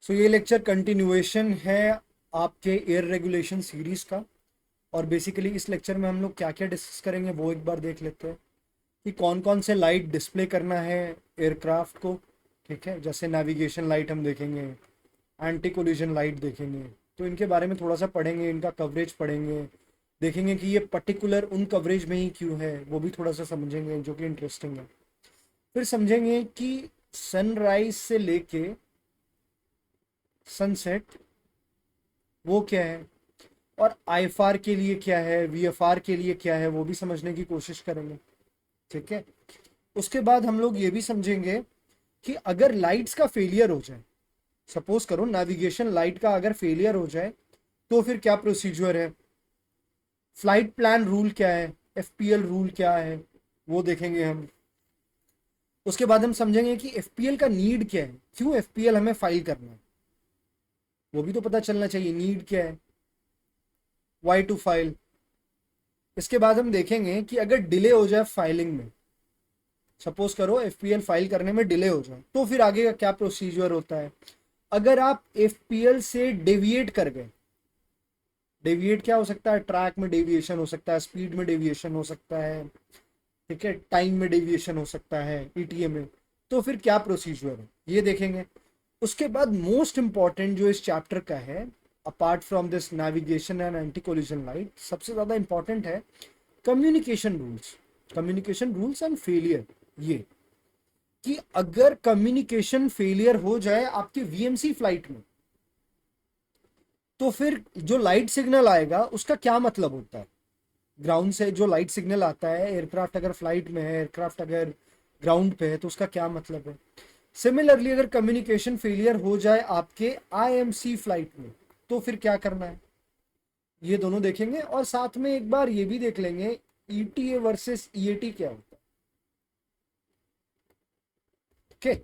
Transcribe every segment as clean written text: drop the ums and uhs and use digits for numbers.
सो ये lecture continuation है आपके एयर रेगुलेशन सीरीज का। और बेसिकली इस लेक्चर में हम लोग क्या क्या डिस्कस करेंगे वो एक बार देख लेते हैं कि कौन कौन से लाइट डिस्प्ले करना है एयरक्राफ्ट को। ठीक है, जैसे नेविगेशन लाइट हम देखेंगे, एंटी कोलिजन लाइट देखेंगे। तो इनके बारे में थोड़ा सा पढ़ेंगे, इनका कवरेज पढ़ेंगे, देखेंगे कि ये पर्टिकुलर उन कवरेज में ही क्यों है, वो भी थोड़ा सा समझेंगे जो कि इंटरेस्टिंग है। फिर समझेंगे कि सनराइज से लेके सनसेट वो क्या है, और आईएफआर के लिए क्या है, वीएफआर के लिए क्या है, वो भी समझने की कोशिश करेंगे। ठीक है, उसके बाद हम लोग ये भी समझेंगे कि अगर लाइट्स का फेलियर हो जाए, सपोज करो नेविगेशन लाइट का अगर फेलियर हो जाए, तो फिर क्या प्रोसीजर है, फ्लाइट प्लान रूल क्या है, एफपीएल रूल क्या है, वो देखेंगे हम। उसके बाद हम समझेंगे कि एफपीएल का नीड क्या है, क्यों एफपीएल हमें फाइल करना है, वो भी तो पता चलना चाहिए, नीड क्या है, वाई टू फाइल। इसके बाद हम देखेंगे कि अगर डिले हो जाए फाइलिंग में, सपोज करो एफपीएल फाइल करने में डिले हो जाए, तो फिर आगे का क्या प्रोसीजर होता है। अगर आप एफपीएल से डेविएट कर गए, डेविएट क्या हो सकता है, ट्रैक में डेविएशन हो सकता है, स्पीड में डेविएशन हो सकता है, ठीक है, टाइम में डेविएशन हो सकता है, ईटीए में, तो फिर क्या प्रोसीजर है ये देखेंगे। उसके बाद मोस्ट इंपॉर्टेंट जो इस चैप्टर का है, apart from this navigation and anti collision light, सबसे ज्यादा इंपॉर्टेंट है communication rules. Communication rules and failure, ये कि अगर कम्युनिकेशन फेलियर हो जाए आपके वीएमसी फ्लाइट में, तो फिर जो लाइट सिग्नल आएगा उसका क्या मतलब होता है। ग्राउंड से जो लाइट सिग्नल आता है, एयरक्राफ्ट अगर फ्लाइट में है, एयरक्राफ्ट अगर ग्राउंड पे है, तो उसका क्या मतलब है। सिमिलरली अगर कम्युनिकेशन फेलियर हो जाए आपके आईएमसी फ्लाइट में, तो फिर क्या करना है, ये दोनों देखेंगे। और साथ में एक बार ये भी देख लेंगे ईटीए वर्सेस ईएटी क्या होता है। ओके,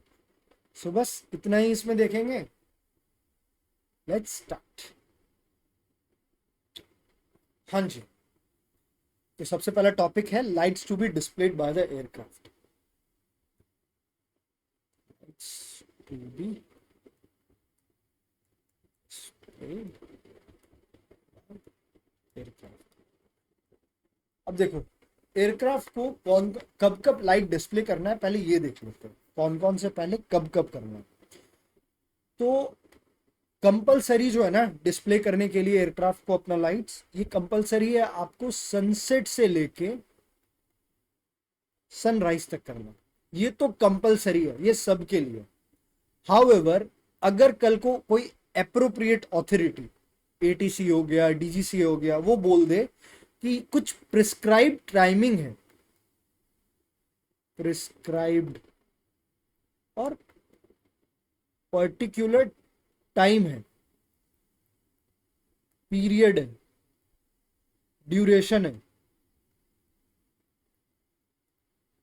सो बस इतना ही इसमें देखेंगे। Let's start. हाँ जी, तो सबसे पहला टॉपिक है lights to be displayed by the aircraft. Lights to be displayed aircraft. अब देखो, एयरक्राफ्ट को कौन कब कब लाइट डिस्प्ले करना है, पहले ये देख लेते हैं कौन कौन से पहले कब कब करना है। तो कंपलसरी जो है ना डिस्प्ले करने के लिए एयरक्राफ्ट को अपना लाइट्स, ये कंपलसरी है आपको सनसेट से लेके सनराइज तक करना, ये तो कंपलसरी है, ये सबके लिए। हाउएवर, अगर कल को कोई अप्रोप्रिएट अथॉरिटी, एटीसी हो गया, डीजीसी हो गया, वो बोल दे कि कुछ प्रिस्क्राइब्ड टाइमिंग है, प्रिस्क्राइब्ड और पर्टिकुलर टाइम है, पीरियड है, ड्यूरेशन है,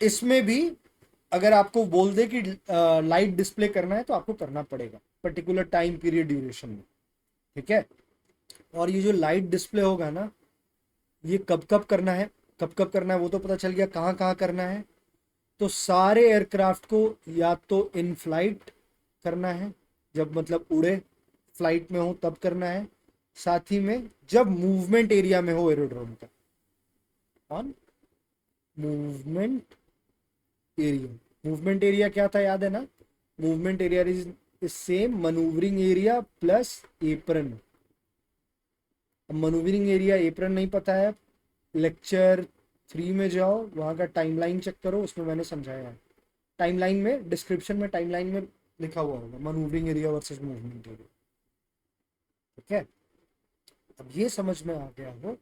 इसमें भी अगर आपको बोल दे कि लाइट डिस्प्ले करना है, तो आपको करना पड़ेगा पर्टिकुलर टाइम पीरियड ड्यूरेशन में। ठीक है, और ये जो लाइट डिस्प्ले होगा ना, ये कब कब करना है, कब कब करना है वो तो पता चल गया, कहाँ कहाँ करना है। तो सारे एयरक्राफ्ट को या तो इन फ्लाइट करना है, जब मतलब उड़े फ्लाइट में हो तब करना है, साथ ही में जब मूवमेंट एरिया में हो एरोड्रोम का, on movement area. Movement area क्या था याद है ना, movement area is same manoeuvring area plus apron. अब मनूवरिंग एरिया एप्रन नहीं पता है, लेक्चर 3 में जाओ, वहाँ का टाइमलाइन चेक करो, उसमें मैंने समझाया है। टाइमलाइन में, डिस्क्रिप्शन में टाइमलाइन में लिखा हुआ होगा manoeuvring area versus movement area. ठीक है, अब ये समझ में आ गया हो,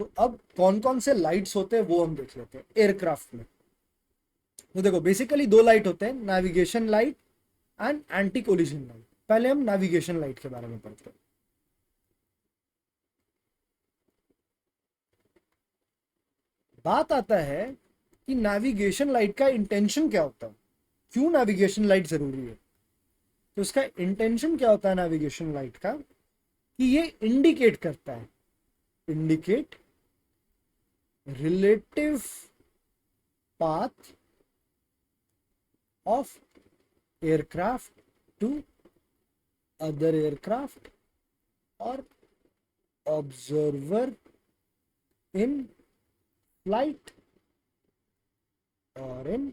तो अब कौन कौन से लाइट्स होते हैं वो हम देख लेते हैं एयरक्राफ्ट में। तो देखो बेसिकली दो लाइट होते हैं, navigation light and anti collision light. पहले हम नेविगेशन लाइट के बारे में पढ़ते हैं। बात आता है कि नेविगेशन लाइट का इंटेंशन क्या होता है, क्यों नेविगेशन लाइट जरूरी है। तो इसका इंटेंशन क्या होता है नेविगेशन लाइट का, कि ये इंडिकेट करता है, indicate relative path of aircraft to other aircraft और ऑब्जर्वर इन फ्लाइट और इन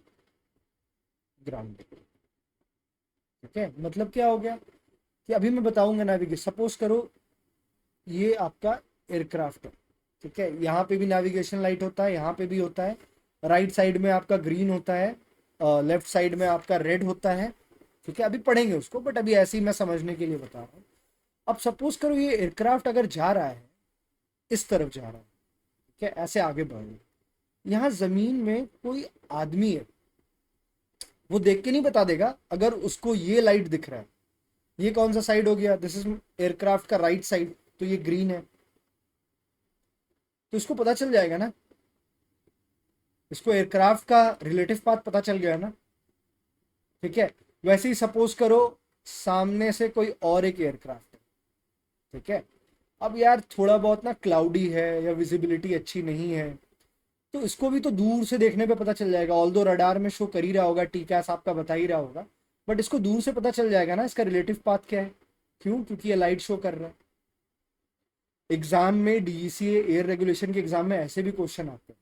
ग्राउंडिंग। ठीक है, मतलब क्या हो गया कि अभी मैं बताऊंगा नेविगेशन। सपोज करो ये आपका एयरक्राफ्ट है, ठीक है, यहाँ पे भी नेविगेशन लाइट होता है, यहाँ पे भी होता है। राइट साइड में आपका ग्रीन होता है, लेफ्ट साइड में आपका रेड होता है। ठीक है, अभी पढ़ेंगे उसको, बट अभी ऐसे ही मैं समझने के लिए बता रहा हूँ। अब सपोज करो ये एयरक्राफ्ट अगर जा रहा है, इस तरफ जा रहा है, ठीक है, ऐसे आगे बढ़ रहा है, यहाँ जमीन में कोई आदमी है, वो देख के नहीं बता देगा। अगर उसको ये लाइट दिख रहा है, ये कौन सा साइड हो गया, दिस इज एयरक्राफ्ट का राइट साइड, तो ये ग्रीन है, तो इसको पता चल जाएगा ना, इसको एयरक्राफ्ट का रिलेटिव पाथ पता चल गया ना। ठीक है, वैसे ही सपोज करो सामने से कोई और एक एयरक्राफ्ट है, ठीक है, अब यार थोड़ा बहुत ना क्लाउडी है या विजिबिलिटी अच्छी नहीं है, तो इसको भी तो दूर से देखने पे पता चल जाएगा। ऑल्दो रडार में शो कर ही रहा होगा, टीकास आपका बता ही रहा होगा, बट इसको दूर से पता चल जाएगा ना इसका रिलेटिव पाथ क्या है। क्यों? क्योंकि ये लाइट शो कर रहा है। एग्जाम में डीजीसीए एयर रेगुलेशन के एग्जाम में ऐसे भी क्वेश्चन आते हैं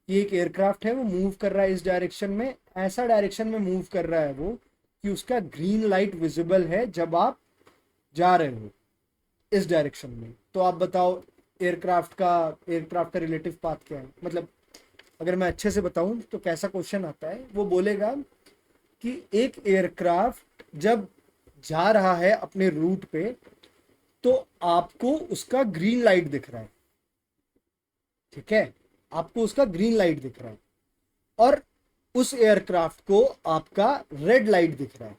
कि एक एयरक्राफ्ट है, वो मूव कर रहा है इस डायरेक्शन में, ऐसा डायरेक्शन में मूव कर रहा है वो कि उसका ग्रीन लाइट विजिबल है जब आप जा रहे हो इस डायरेक्शन में। तो आप बताओ एयरक्राफ्ट का रिलेटिव पाथ क्या है। मतलब अगर मैं अच्छे से बताऊं तो कैसा क्वेश्चन आता है, वो बोलेगा कि एक एयरक्राफ्ट जब जा रहा है अपने रूट पे, तो आपको उसका ग्रीन लाइट दिख रहा है, ठीक है, आपको उसका ग्रीन लाइट दिख रहा है, और उस एयरक्राफ्ट को आपका रेड लाइट दिख रहा है।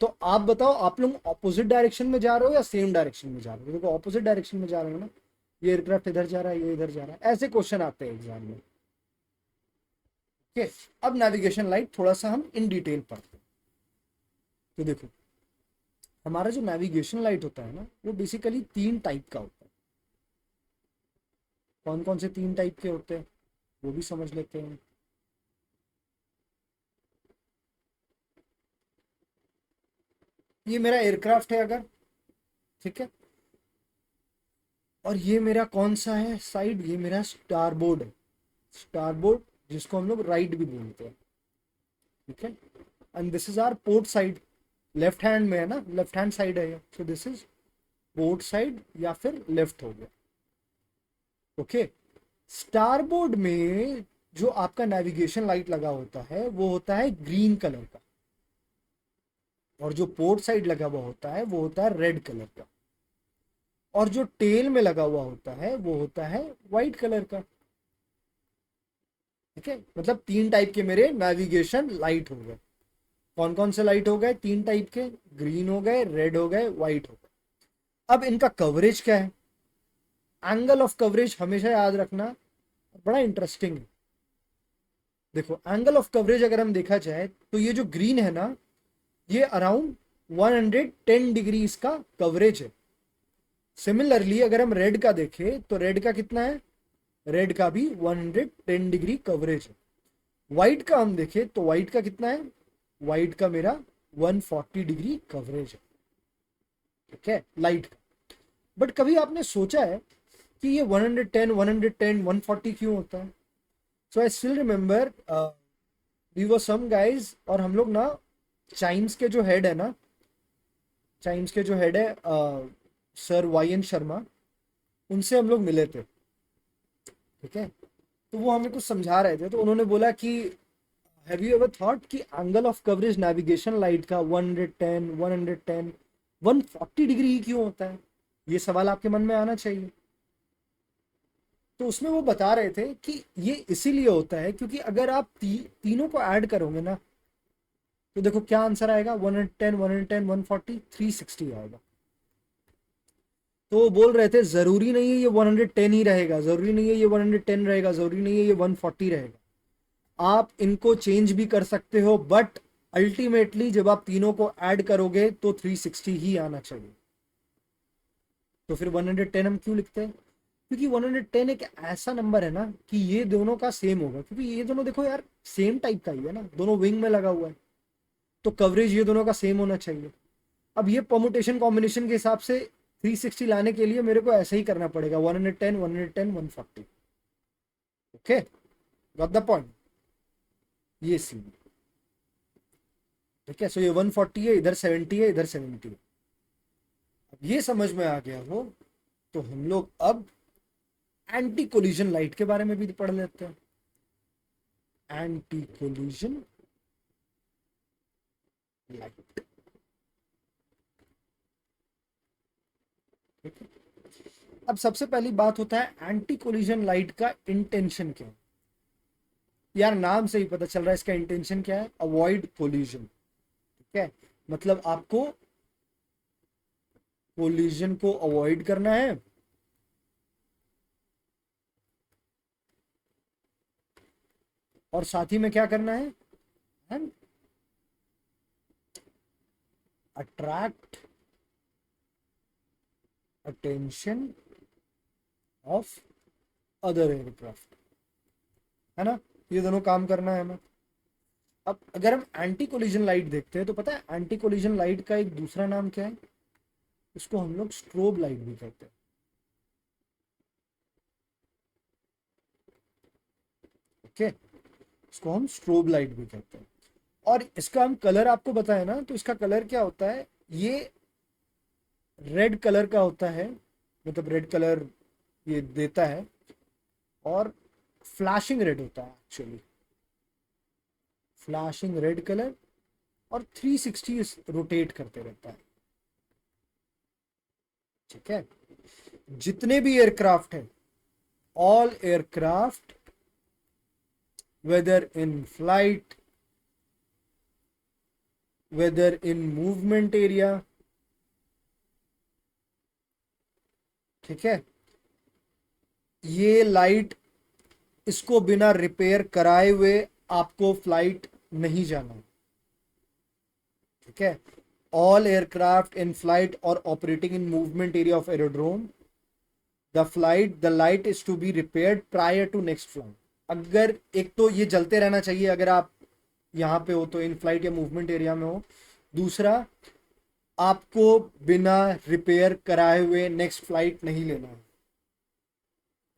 तो आप बताओ, आप लोग ऑपोजिट डायरेक्शन में जा रहे हो या सेम डायरेक्शन में जा रहे हो? देखो ऑपोजिट डायरेक्शन में जा रहे हो ना, ये एयरक्राफ्ट इधर जा रहा है, ये इधर जा रहा है, ऐसे क्वेश्चन आते हैं एग्जाम में। ठीक है, अब नेविगेशन लाइट थोड़ा सा हम इन डिटेल पढ़ते हैं। तो देखो हमारा जो नेविगेशन लाइट होता है ना, वो बेसिकली 3 टाइप का होता है। कौन कौन से 3 टाइप के होते हैं वो भी समझ लेते हैं। ये मेरा एयरक्राफ्ट है अगर, ठीक है, और ये मेरा कौन सा है साइड, ये मेरा स्टारबोर्ड है, स्टारबोर्ड जिसको हम लोग राइट भी बोलते हैं। ठीक है, and this is our port side, left hand में है ना, लेफ्ट हैंड साइड है ये, so this is port side या फिर लेफ्ट हो गया। ओके, स्टारबोर्ड में जो आपका नेविगेशन लाइट लगा होता है वो होता है ग्रीन कलर का, और जो पोर्ट साइड लगा हुआ होता है वो होता है रेड कलर का, और जो टेल में लगा हुआ होता है वो होता है वाइट कलर का। ठीक है, मतलब 3 टाइप के मेरे नेविगेशन लाइट हो गए। कौन कौन से लाइट हो गए? 3 टाइप के, ग्रीन हो गए, रेड हो गए, वाइट हो गए। अब इनका कवरेज क्या है? एंगल ऑफ कवरेज हमेशा याद रखना, बड़ा इंटरेस्टिंग है। देखो एंगल ऑफ कवरेज अगर हम देखा जाए तो ये जो ग्रीन है ना, ये अराउंड 110 डिग्री इसका कवरेज है। सिमिलरली अगर हम रेड का देखें तो रेड का कितना है? रेड का भी 110 डिग्री कवरेज है। व्हाइट का हम देखें तो व्हाइट का कितना है? व्हाइट का मेरा 140 डिग्री कवरेज है। ठीक है, लाइट का। बट कभी आपने सोचा है कि ये 110, 110, 140 क्यों होता है? So I still remember we were some guys, और हम लोग ना चाइम्स के जो हेड है ना, चाइम्स के जो हेड है सर वाई एन शर्मा, उनसे हम लोग मिले थे। ठीक है, तो वो हमें कुछ समझा रहे थे, तो उन्होंने बोला कि हैव यू एवर थॉट कि angle of coverage navigation light का 110, 110, 140 डिग्री ही क्यों होता है? ये सवाल आपके मन में आना चाहिए। तो उसमें वो बता रहे थे कि ये इसीलिए होता है क्योंकि अगर आप तीनों को ऐड करोगे ना, तो देखो क्या आंसर आएगा, 110, 110, 140, 360 आएगा। तो वो बोल रहे थे जरूरी नहीं है ये 110 ही रहेगा, जरूरी नहीं है ये 110 रहेगा, जरूरी नहीं है ये 140 रहेगा, आप इनको चेंज भी कर सकते हो, बट अल्टीमेटली जब आप तीनों को ऐड करोगे तो 360 ही आना चाहिए। तो फिर 110 हम क्यों लिखते हैं? क्योंकि 110 एक ऐसा नंबर है ना कि ये दोनों का सेम होगा, क्योंकि ये दोनों देखो यार सेम टाइप का ही है ना, दोनों विंग में लगा हुआ है, तो कवरेज ये दोनों का सेम होना चाहिए। अब ये परमुटेशन कॉम्बिनेशन के हिसाब से 360 लाने के लिए मेरे को ऐसे ही करना पड़ेगा, 110 110 140। Okay, got the point. ये सी, ठीक है। सो ये 140 है, इधर 70 है, इधर 70 है। अब ये समझ में आ गया हो तो हम लोग अब एंटी कोलिजन लाइट के बारे में भी पढ़ लेते हैं। एंटी कोलिजन लाइट, ठीक है। अब सबसे पहली बात होता है एंटी कोलिजन लाइट का इंटेंशन क्या है। यार नाम से ही पता चल रहा है इसका इंटेंशन क्या है, अवॉइड कोलिजन, ठीक है। मतलब आपको कोलिजन को अवॉइड करना है, और साथ ही में क्या करना है, and attract attention of other aircraft, है ना। ये दोनों काम करना है हमें। अब अगर हम एंटी कोलिजन लाइट देखते हैं तो पता है एंटी कोलिजन लाइट का एक दूसरा नाम क्या है, इसको हम लोग स्ट्रोब लाइट भी कहते हैं, ओके। इसको हम स्ट्रोब लाइट भी कहते हैं। और इसका हम कलर आपको बताए ना, तो इसका कलर क्या होता है, ये रेड कलर का होता है, मतलब रेड कलर ये देता है, और फ्लैशिंग रेड होता है एक्चुअली, फ्लैशिंग रेड कलर, और 360 रोटेट करते रहता है, ठीक है। जितने भी एयरक्राफ्ट है, all aircraft whether in flight, whether in movement area, ठीक है, ये लाइट, इसको बिना रिपेयर कराए हुए आपको फ्लाइट नहीं जाना, ठीक है। ऑल एयरक्राफ्ट इन फ्लाइट और operating in movement area of aerodrome, the light is to be repaired prior to next flight. अगर एक तो ये जलते रहना चाहिए अगर आप यहाँ पे हो तो, इन फ्लाइट या मूवमेंट एरिया में हो। दूसरा, आपको बिना रिपेयर कराए हुए नेक्स्ट फ्लाइट नहीं लेना है,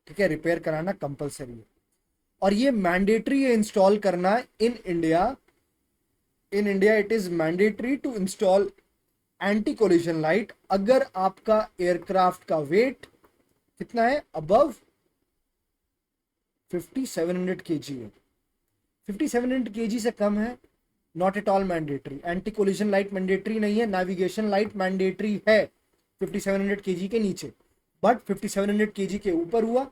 ठीक है। रिपेयर कराना कंपलसरी है, और ये मैंडेटरी है इंस्टॉल करना in India. In India it is mandatory to install anti collision light अगर आपका एयरक्राफ्ट का वेट कितना है, अबव 5700 kg है। 5700 kg से कम है, not at all mandatory. Anti collision light mandatory नहीं है, नेविगेशन लाइट मैंडेटरी है 5700 kg के नीचे। बट 5700 kg के ऊपर हुआ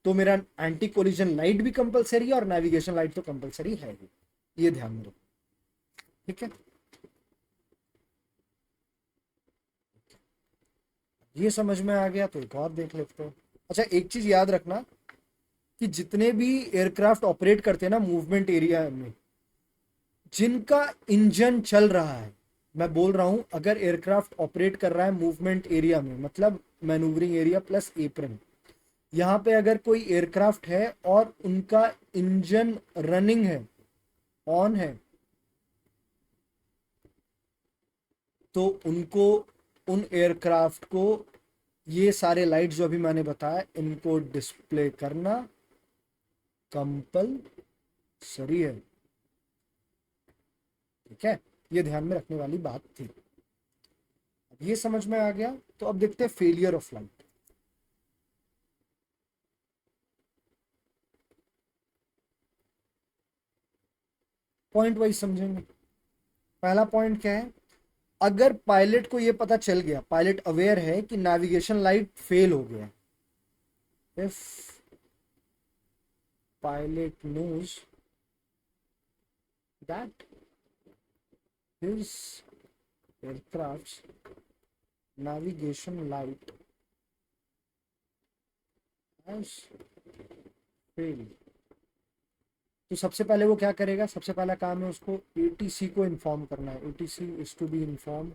तो मेरा एंटी कोलिजन लाइट भी कंपलसरी है और नेविगेशन लाइट तो कंपलसरी है ही, ये ध्यान में रखो, ठीक है। ये समझ में आ गया तो एक और देख लेते हैं। अच्छा, एक चीज याद रखना कि जितने भी एयरक्राफ्ट ऑपरेट करते हैं ना मूवमेंट एरिया में, जिनका इंजन चल रहा है, मैं बोल रहा हूं अगर एयरक्राफ्ट ऑपरेट कर रहा है मूवमेंट एरिया में, मतलब मैनूवरिंग एरिया प्लस एप्रन, यहाँ पे अगर कोई एयरक्राफ्ट है और उनका इंजन रनिंग है, ऑन है, तो उनको, उन एयरक्राफ्ट को ये सारे लाइट जो अभी मैंने बताया इनको डिस्प्ले करना कंपलसरी है, ठीक है। ये ध्यान में रखने वाली बात थी। अब ये समझ में आ गया तो अब देखते हैं failure of light. Point wise समझेंगे। पहला पॉइंट क्या है, अगर पायलट को ये पता चल गया, पायलट अवेयर है कि नेविगेशन लाइट फेल हो गया, if pilot knows that his aircraft's navigation light has failed, तो सबसे पहले वो क्या करेगा, सबसे पहला काम है उसको एटीसी को इन्फॉर्म करना है। ATC is to be inform,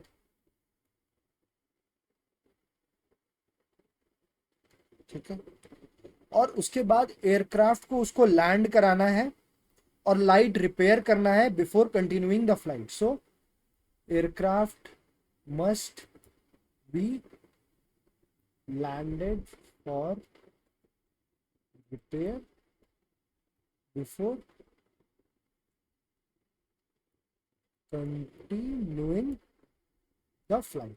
ठीक है। और उसके बाद एयरक्राफ्ट को उसको लैंड कराना है और लाइट रिपेयर करना है before continuing the flight. So aircraft must be landed for repair before continuing the flight.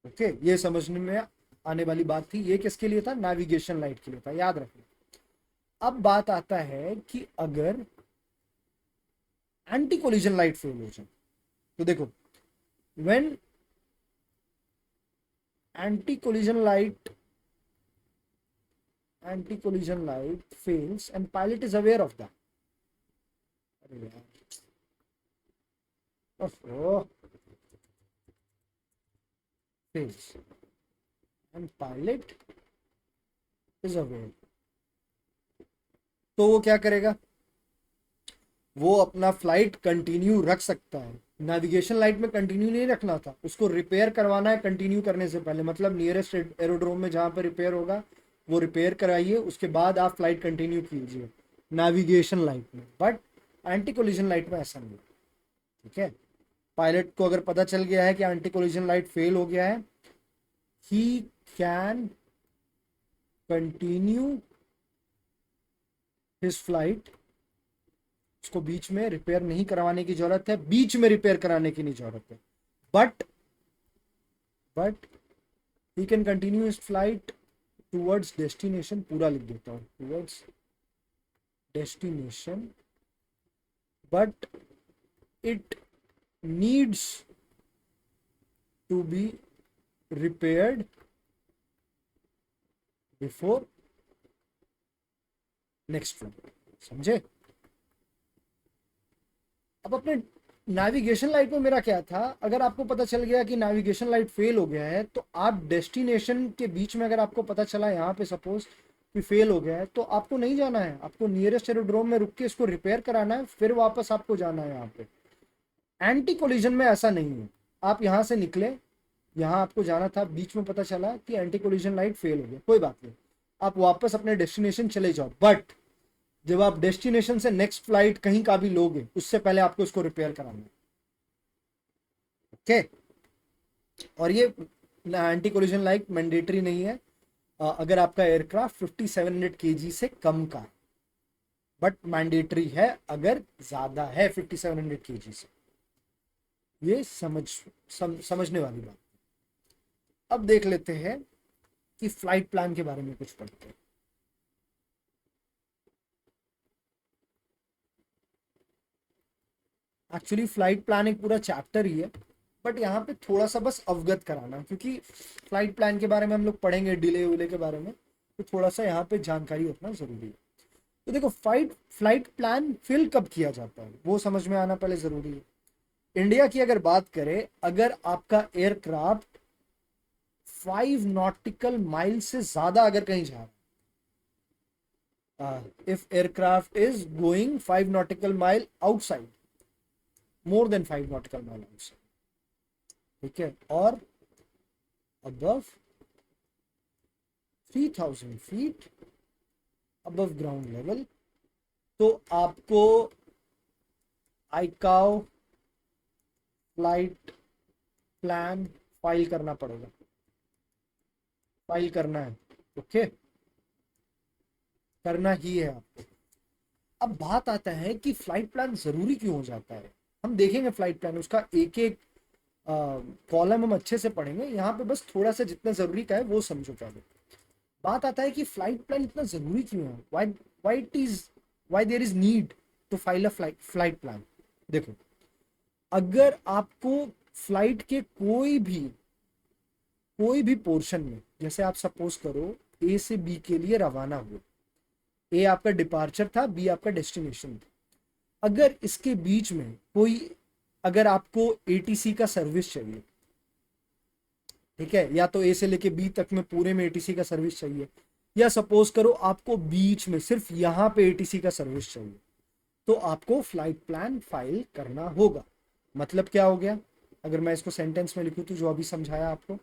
Okay ये समझने में आने वाली बात थी। ये किसके लिए था? नेविगेशन लाइट के लिए था, याद रखना। अब बात आता है कि अगर एंटी कोलिजन लाइट फेल हो जाए तो देखो, when anti collision light fails and pilot is aware of that, अरे यार fails and pilot is aware, तो वो क्या करेगा? वो अपना फ्लाइट कंटिन्यू रख सकता है। नेविगेशन लाइट में कंटिन्यू नहीं रखना था, उसको रिपेयर करवाना है कंटिन्यू करने से पहले। मतलब नियरेस्ट एरोड्रोम में जहां पर रिपेयर होगा वो रिपेयर कराइए, उसके बाद आप फ्लाइट कंटिन्यू कीजिए नेविगेशन लाइट में। बट एंटी कोलिजन लाइट में ऐसा नहीं, ठीक है। पायलट को अगर पता चल गया है कि एंटी कोलिजन लाइट फेल हो गया है, he can continue his flight, उसको बीच में रिपेयर नहीं करवाने की जरूरत है, बीच में रिपेयर कराने की नहीं जरूरत है। But he can continue his flight towards destination, पूरा लिख देता हूँ, towards destination, but it needs to be repaired before next flight। समझे? अब अपने नेविगेशन लाइट में मेरा क्या था, अगर आपको पता चल गया कि नेविगेशन लाइट फेल हो गया है, तो आप डेस्टिनेशन के बीच में अगर आपको पता चला यहाँ पे सपोज कि फेल हो गया है, तो आपको नहीं जाना है, आपको नियरेस्ट एरोड्रोम में रुक के इसको रिपेयर कराना है, फिर वापस आपको जाना है यहाँ पे। एंटी कोलिजन में ऐसा नहीं है, आप यहाँ से निकले, यहाँ आपको जाना था, बीच में पता चला कि एंटी कोलिजन लाइट फेल हो गया, कोई बात नहीं, आप वापस अपने डेस्टिनेशन चले जाओ। बट जब आप डेस्टिनेशन से नेक्स्ट फ्लाइट कहीं का भी लोगे, उससे पहले आपको इसको रिपेयर कराना है, ओके। और ये एंटी कोलिजन लाइट मैंडेटरी नहीं है अगर आपका एयरक्राफ्ट 5700 kg से कम का, बट मैंडेटरी है अगर ज्यादा है 5700 kg से। ये समझने वाली बात। अब देख लेते हैं कि फ्लाइट प्लान के बारे में कुछ पढ़ते हैं। एक्चुअली फ्लाइट प्लान एक पूरा चैप्टर ही है, बट यहाँ पे थोड़ा सा बस अवगत कराना, क्योंकि फ्लाइट प्लान के बारे में हम लोग पढ़ेंगे, डिले विले के बारे में, तो थोड़ा सा यहाँ पे जानकारी रखना जरूरी है। तो देखो, फ्लाइट प्लान फिल कब किया जाता है वो समझ में आना पहले जरूरी है। इंडिया की अगर बात करें, अगर आपका एयरक्राफ्ट 5 नॉटिकल माइल से ज्यादा अगर कहीं जा रहा है, if aircraft is going 5 nautical mile outside, more than 5 nautical mile outside, ठीक है, और above 3000 feet above ground level, तो आपको आईकाओ फ्लाइट प्लान फाइल करना पड़ेगा, फाइल करना है, ओके, करना ही है आपको। अब बात आता है कि फ्लाइट प्लान जरूरी क्यों हो जाता है। हम देखेंगे फ्लाइट प्लान, उसका एक एक कॉलम हम अच्छे से पढ़ेंगे, यहाँ पे बस थोड़ा सा जितना जरूरी का है वो समझो पहले। बात आता है कि फ्लाइट प्लान इतना जरूरी क्यों है, why there is need to file a flight plan. देखो, अगर आपको फ्लाइट के कोई भी पोर्शन में, जैसे आप सपोज करो ए से बी के लिए रवाना हुए, ए आपका डिपार्चर था, बी आपका डेस्टिनेशन था, अगर इसके बीच में अगर आपको एटीसी का सर्विस चाहिए, ठीक है, या तो ए से लेके बी तक में पूरे में एटीसी का सर्विस चाहिए, या सपोज करो आपको बीच में सिर्फ यहां पे एटीसी का सर्विस चाहिए, तो आपको फ्लाइट प्लान फाइल करना होगा। मतलब क्या हो गया, अगर मैं इसको सेंटेंस में लिखूं तो जो अभी समझाया आपको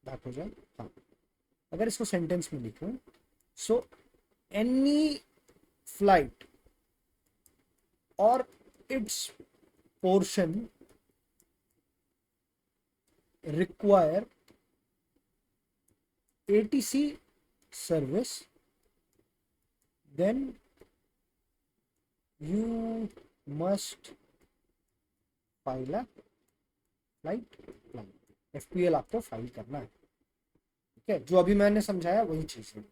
बैक हो जाए, हाँ, अगर इसको सेंटेंस में लिखूं, सो एनी फ्लाइट और it's portion require ATC service, then you must file a flight plan. FPL आपको फाइल करना है, ठीक है। जो अभी मैंने समझाया वही चीज है।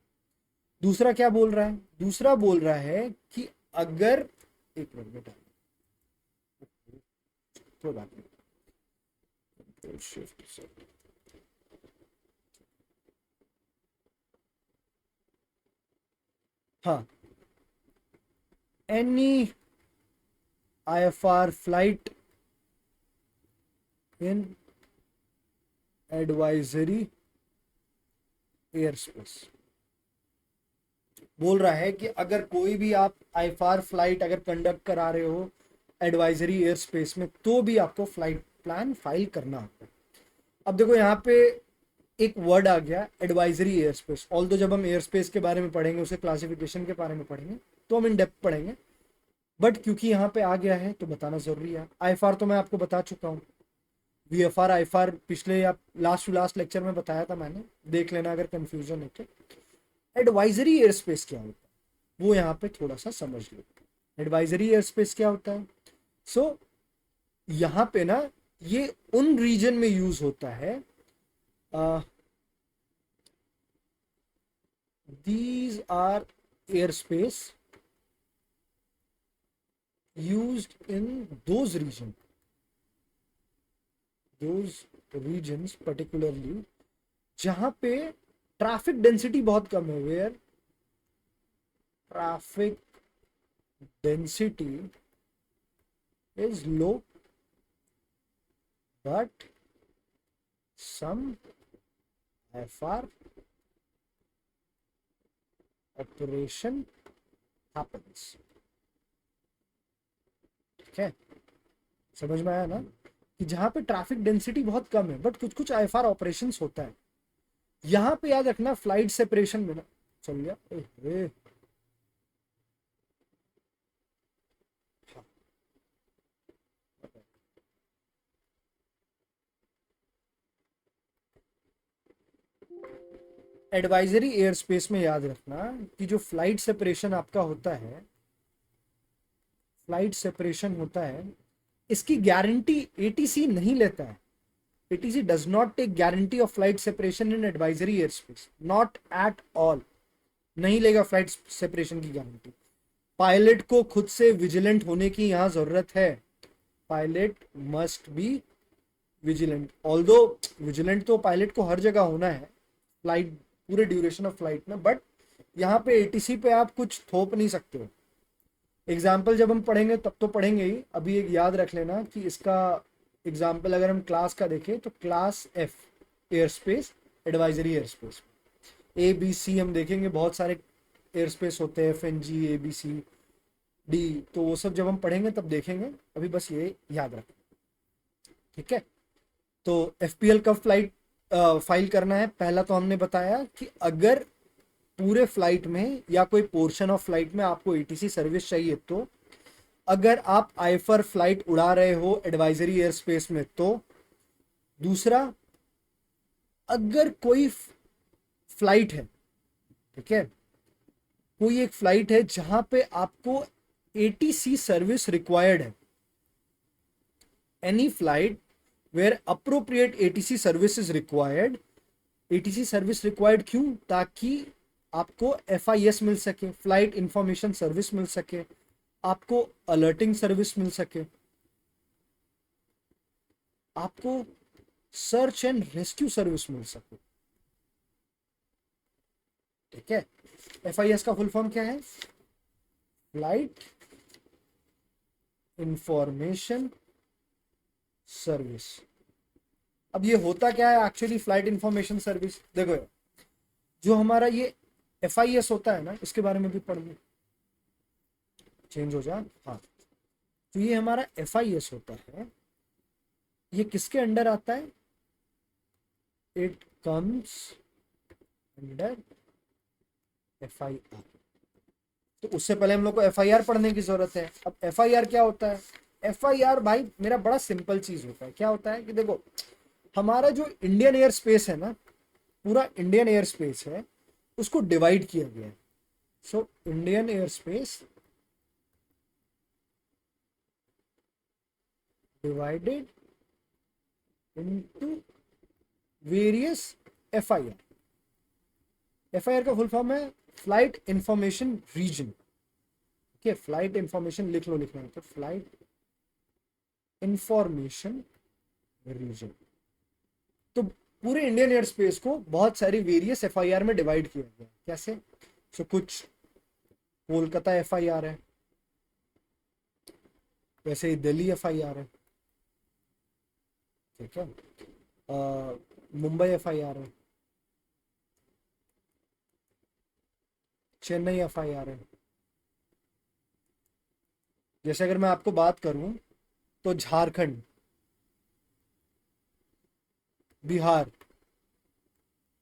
दूसरा क्या बोल रहा है? दूसरा बोल रहा है कि अगर एक मिनट बेटा, कोई बात नहीं, हाँ, any IFR flight in advisory airspace बोल रहा है कि अगर कोई भी आप IFR फ्लाइट अगर कंडक्ट करा रहे हो एडवाइजरी एयर स्पेस में, तो भी आपको फ्लाइट प्लान फाइल करना होगा। अब देखो यहाँ पे एक वर्ड आ गया एडवाइजरी एयर स्पेस। ऑल्दो जब हम एयर स्पेस के बारे में पढ़ेंगे, उसे क्लासिफिकेशन के बारे में पढ़ेंगे, तो हम इन डेप्थ पढ़ेंगे, बट क्योंकि यहाँ पे आ गया है तो बताना जरूरी है। IFR तो मैं आपको बता चुका हूँ, VFR IFR पिछले या लास्ट लेक्चर में बताया था मैंने, देख लेना अगर कंफ्यूजन है तो। एडवाइजरी एयर स्पेस क्या होता है वो यहाँ पे थोड़ा सा समझ लो। एडवाइजरी एयर स्पेस क्या होता है? सो यहाँ पे ना ये उन रीजन में यूज होता है, these are airspace used in those regions particularly जहां पे ट्रैफिक डेंसिटी बहुत कम है, where traffic density is low but some IFR operation happens। ठीक है, समझ में आया ना कि जहां पे ट्रैफिक डेंसिटी बहुत कम है बट कुछ कुछ IFR ऑपरेशंस होता है। यहां पे याद रखना फ्लाइट सेपरेशन में ना, चल गया एडवाइजरी एयर स्पेस में याद रखना कि जो फ्लाइट सेपरेशन आपका होता है, फ्लाइट सेपरेशन होता है, इसकी गारंटी ATC नहीं लेता है। ATC does not take guarantee of flight separation in advisory air space, not at all, नहीं लेगा फ्लाइट सेपरेशन की गारंटी। पायलट को खुद से विजिलेंट होने की यहां जरूरत है। Pilot must be vigilant, although vigilant तो पायलट को हर जगह होना है फ्लाइट, पूरे ड्यूरेशन ऑफ फ्लाइट में, बट यहाँ पे ATC पे आप कुछ थोप नहीं सकते हो। एग्जाम्पल जब हम पढ़ेंगे तब तो पढ़ेंगे ही, अभी एक याद रख लेना कि इसका एग्जाम्पल अगर हम क्लास का देखें तो class F air space, advisory air space, ABC हम देखेंगे, बहुत सारे एयर स्पेस होते हैं, FNG ABCD, तो वो सब जब हम पढ़ेंगे तब देखेंगे, अभी बस ये याद रखें, ठीक है। तो FPL कब फ्लाइट फाइल करना है? पहला तो हमने बताया कि अगर पूरे फ्लाइट में या कोई पोर्शन ऑफ फ्लाइट में आपको ATC सर्विस चाहिए, तो अगर आप IFR फ्लाइट उड़ा रहे हो एडवाइजरी एयर स्पेस में तो। दूसरा, अगर कोई फ्लाइट है, ठीक है, कोई एक फ्लाइट है जहां पे आपको ATC सर्विस रिक्वायर्ड है, any flight where appropriate ATC service is required. ATC service required क्यों? ताकि आपको FIS मिल सके, फ्लाइट इंफॉर्मेशन सर्विस मिल सके, आपको अलर्टिंग सर्विस मिल सके, आपको सर्च एंड रेस्क्यू सर्विस मिल सके, ठीक है। FIS का फुल फॉर्म क्या है? Flight information service. अब ये होता क्या है एक्चुअली फ्लाइट इंफॉर्मेशन सर्विस? देखो, जो हमारा ये FIS होता है ना, इसके बारे में भी पढ़ लो, चेंज हो जा, हाँ। तो ये हमारा FIS होता है, ये किसके अंडर आता है? It comes under FIR। तो उससे पहले हम लोग को FIR पढ़ने की जरूरत है। अब FIR क्या होता है? FIR भाई मेरा बड़ा सिंपल चीज होता है। क्या होता है कि देखो, हमारा जो इंडियन एयर स्पेस है ना, पूरा इंडियन एयर स्पेस है, उसको डिवाइड किया गया है। So Indian air space divided into various FIR। FIR का फुल फॉर्म है फ्लाइट इंफॉर्मेशन रीजन। ठीक है, फ्लाइट इंफॉर्मेशन लिख लो, लिखना है तो फ्लाइट इंफॉर्मेशन रीजन। तो पूरे इंडियन एयर स्पेस को बहुत सारी वेरियस FIR में डिवाइड किया गया। कैसे? सो कुछ कोलकाता FIR है, वैसे ही दिल्ली FIR है, ठीक है, मुंबई FIR है, चेन्नई FIR है। जैसे अगर मैं आपको बात करूं तो झारखंड, बिहार,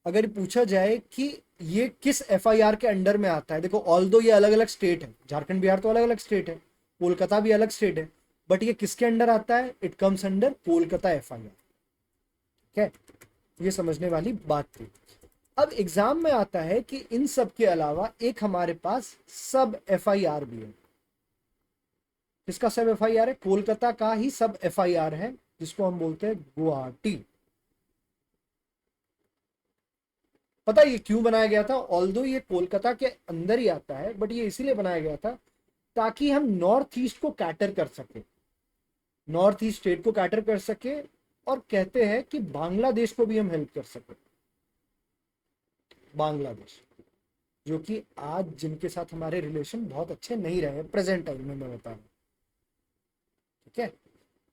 अगर पूछा जाए कि ये किस FIR के अंडर में आता है, देखो ऑल दो ये अलग अलग स्टेट है, झारखंड बिहार तो अलग अलग स्टेट है, कोलकाता भी अलग स्टेट है, बट ये किसके अंडर आता है? It comes under Kolkata FIR। ठीक है, ये समझने वाली बात थी। अब एग्जाम में आता है कि इन सब के अलावा एक हमारे पास सब FIR भी है। किसका सब FIR है? कोलकाता का ही सब FIR है, जिसको हम बोलते हैं गुवाहाटी। पता है ये क्यों बनाया गया था? ऑल्दो ये कोलकाता के अंदर ही आता है, बट ये इसीलिए बनाया गया था ताकि हम नॉर्थ ईस्ट को कैटर कर सके, नॉर्थ ईस्ट स्टेट को कैटर कर सके, और कहते हैं कि बांग्लादेश को भी हम हेल्प कर सके। बांग्लादेश, जो कि आज जिनके साथ हमारे रिलेशन बहुत अच्छे नहीं रहे प्रेजेंट टाइम में, मैं बता रहा हूँ। ठीक है,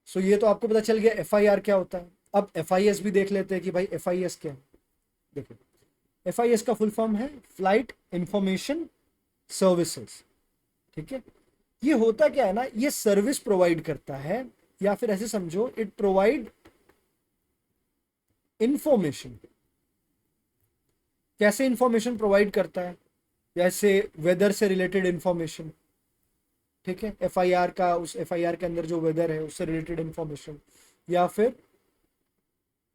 सो ये तो आपको पता चल गया FIR क्या होता है। अब FIS भी देख लेते हैं कि भाई FIS क्या है। देखो, FIS का फुल फॉर्म है फ्लाइट इंफॉर्मेशन सर्विसेज। ठीक है, ये होता क्या है ना, ये सर्विस प्रोवाइड करता है, या फिर ऐसे समझो इट प्रोवाइड इंफॉर्मेशन। कैसे इंफॉर्मेशन प्रोवाइड करता है? जैसे वेदर से रिलेटेड इंफॉर्मेशन, ठीक है, FIR का, उस FIR के अंदर जो वेदर है उससे रिलेटेड इंफॉर्मेशन, या फिर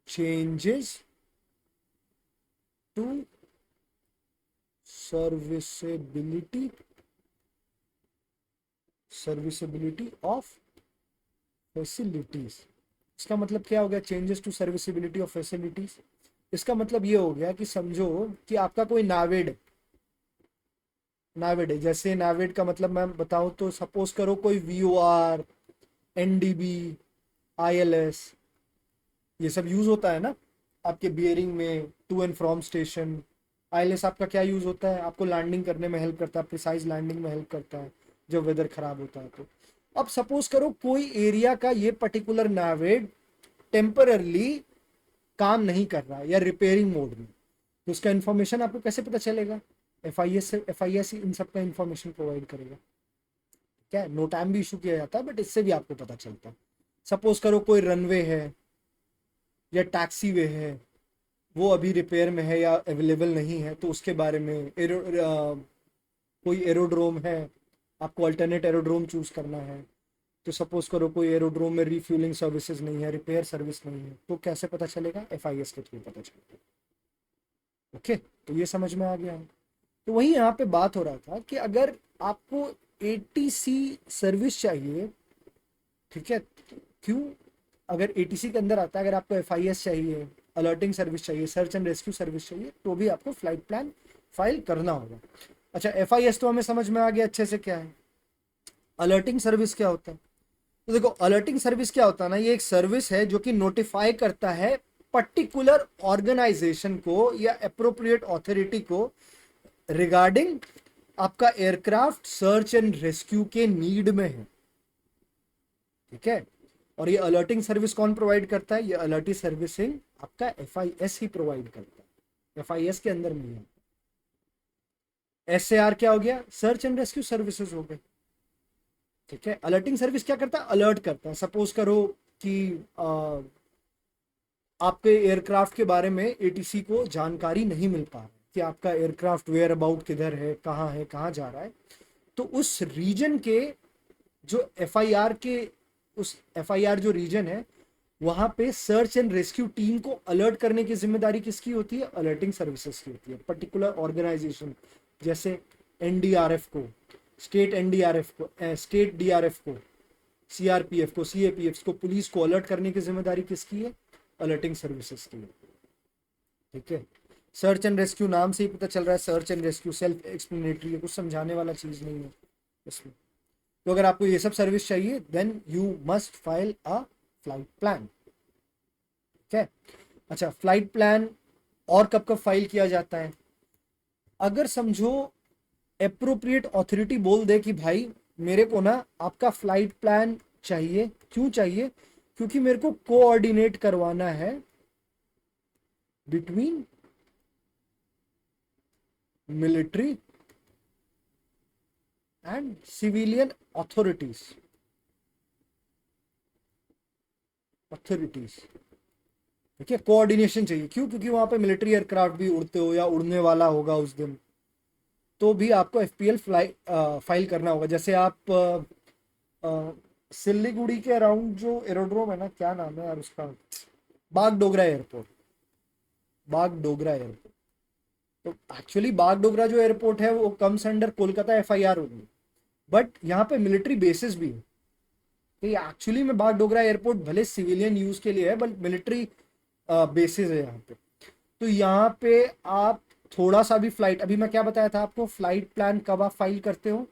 changes to serviceability, serviceability of facilities. इसका मतलब क्या हो गया? Changes to serviceability of facilities. इसका मतलब ये हो गया कि समझो कि आपका कोई नावेड, नावेड है, जैसे नावेड का मतलब मैं बताऊं तो सपोज करो कोई VOR, NDB, ILS, ये सब यूज होता है ना आपके बियरिंग में, to and from station. ILS आपका क्या यूज होता है? आपको लैंडिंग करने में हेल्प करता है, प्रिसाइज लैंडिंग में हेल्प करता है जब वेदर खराब होता है। तो अब सपोज करो कोई एरिया का ये पर्टिकुलर नावेड टेम्पररली काम नहीं कर रहा है या रिपेयरिंग मोड में, तो उसका इंफॉर्मेशन आपको कैसे पता चलेगा? FIS इन सब का इंफॉर्मेशन प्रोवाइड करेगा। क्या है, नो टाइम भी इशू किया जाता है, बट इससे भी आपको पता चलता है। सपोज करो कोई रनवे है या टैक्सी वे है, वो अभी रिपेयर में है या अवेलेबल नहीं है, तो उसके बारे में कोई एरोड्रोम है, आपको अल्टरनेट एरोड्रोम चूज करना है, तो सपोज करो कोई एरोड्रोम में रिफ्यूलिंग सर्विसेज नहीं है, रिपेयर सर्विस नहीं है, तो कैसे पता चलेगा? FIS के थ्रू पता चलेगा। ओके, तो ये समझ में आ गया है। तो वही यहाँ पे बात हो रहा था कि अगर आपको ATC सर्विस चाहिए, ठीक है, क्यों? अगर ATC के अंदर आता है, अगर आपको FIS चाहिए, अलर्टिंग सर्विस चाहिए, सर्च एंड रेस्क्यू सर्विस चाहिए, तो भी आपको फ्लाइट प्लान फाइल करना होगा। अच्छा, FIS तो हमें समझ में आ गया अच्छे से क्या है। अलर्टिंग सर्विस क्या होता है? तो देखो, अलर्टिंग सर्विस क्या होता है ना, ये एक सर्विस है जो कि नोटिफाई करता है पर्टिकुलर ऑर्गेनाइजेशन को या अप्रोप्रिएट अथॉरिटी को रिगार्डिंग आपका एयरक्राफ्ट सर्च एंड रेस्क्यू के नीड में है। ठीक है, और ये अलर्टिंग सर्विस कौन प्रोवाइड करता है? ये अलर्टिंग सर्विसिंग आपका FIS ही प्रोवाइड करता है, FIS के अंदर नहीं है। SAR क्या हो गया? सर्च एंड रेस्क्यू सर्विसेज हो गए। ठीक है, अलर्टिंग सर्विस क्या करता है? अलर्ट करता है। सपोज करो कि आपके एयरक्राफ्ट के बारे में ATC को जानकारी नहीं मिल पा रहा है कि आपका एयरक्राफ्ट वेयर अबाउट किधर है, कहाँ जा रहा है, तो उस रीजन के जो FIR के उस एफआईआर जो रीजन है वहां पे सर्च एंड रेस्क्यू टीम को अलर्ट करने की जिम्मेदारी किसकी होती है? अलर्टिंग सर्विसेज की होती है। पर्टिकुलर ऑर्गेनाइजेशन जैसे एनडीआरएफ को, स्टेट एनडीआरएफ को, स्टेट डीआरएफ को, सीआरपीएफ को, सीएपीएफ को, पुलिस को अलर्ट करने की जिम्मेदारी किसकी है? अलर्टिंग सर्विसेज की है। ठीक है, सर्च एंड रेस्क्यू नाम से ही पता चल रहा है, search and rescue self explanatory है, कुछ समझाने वाला चीज नहीं है इसमें। तो अगर आपको ये सब सर्विस चाहिए then you must file a flight plan. ठीक है, अच्छा फ्लाइट प्लान और कब कब फाइल किया जाता है? अगर समझो एप्रोप्रिएट अथॉरिटी बोल दे कि भाई मेरे को ना आपका फ्लाइट प्लान चाहिए। क्यों चाहिए? क्योंकि मेरे को कोऑर्डिनेट करवाना है between military and civilian authorities. ठीक है, कोऑर्डिनेशन चाहिए। क्यों? क्योंकि वहां पे मिलिट्री एयरक्राफ्ट भी उड़ते हो या उड़ने वाला होगा उस दिन, तो भी आपको एफपीएल फाइल करना होगा। जैसे आप सिल्लीगुड़ी के अराउंड जो एरोड्रोम है ना, क्या नाम है यार उसका, बागडोगरा एयरपोर्ट, बागडोगरा एयरपोर्ट। तो एक्चुअली बागडोगरा जो एयरपोर्ट है वो कम्स अंडर कोलकाता एफआईआर होगी, बट यहाँ पे मिलिट्री बेसिस भी है। तो एक्चुअली में बागडोगरा एयरपोर्ट भले सिविलियन यूज के लिए है बट मिलिट्री बेसिस है यहाँ पे। तो यहाँ पे आप थोड़ा सा भी फ्लाइट, अभी मैं क्या बताया था आपको, फ्लाइट प्लान कब आप फाइल करते हो?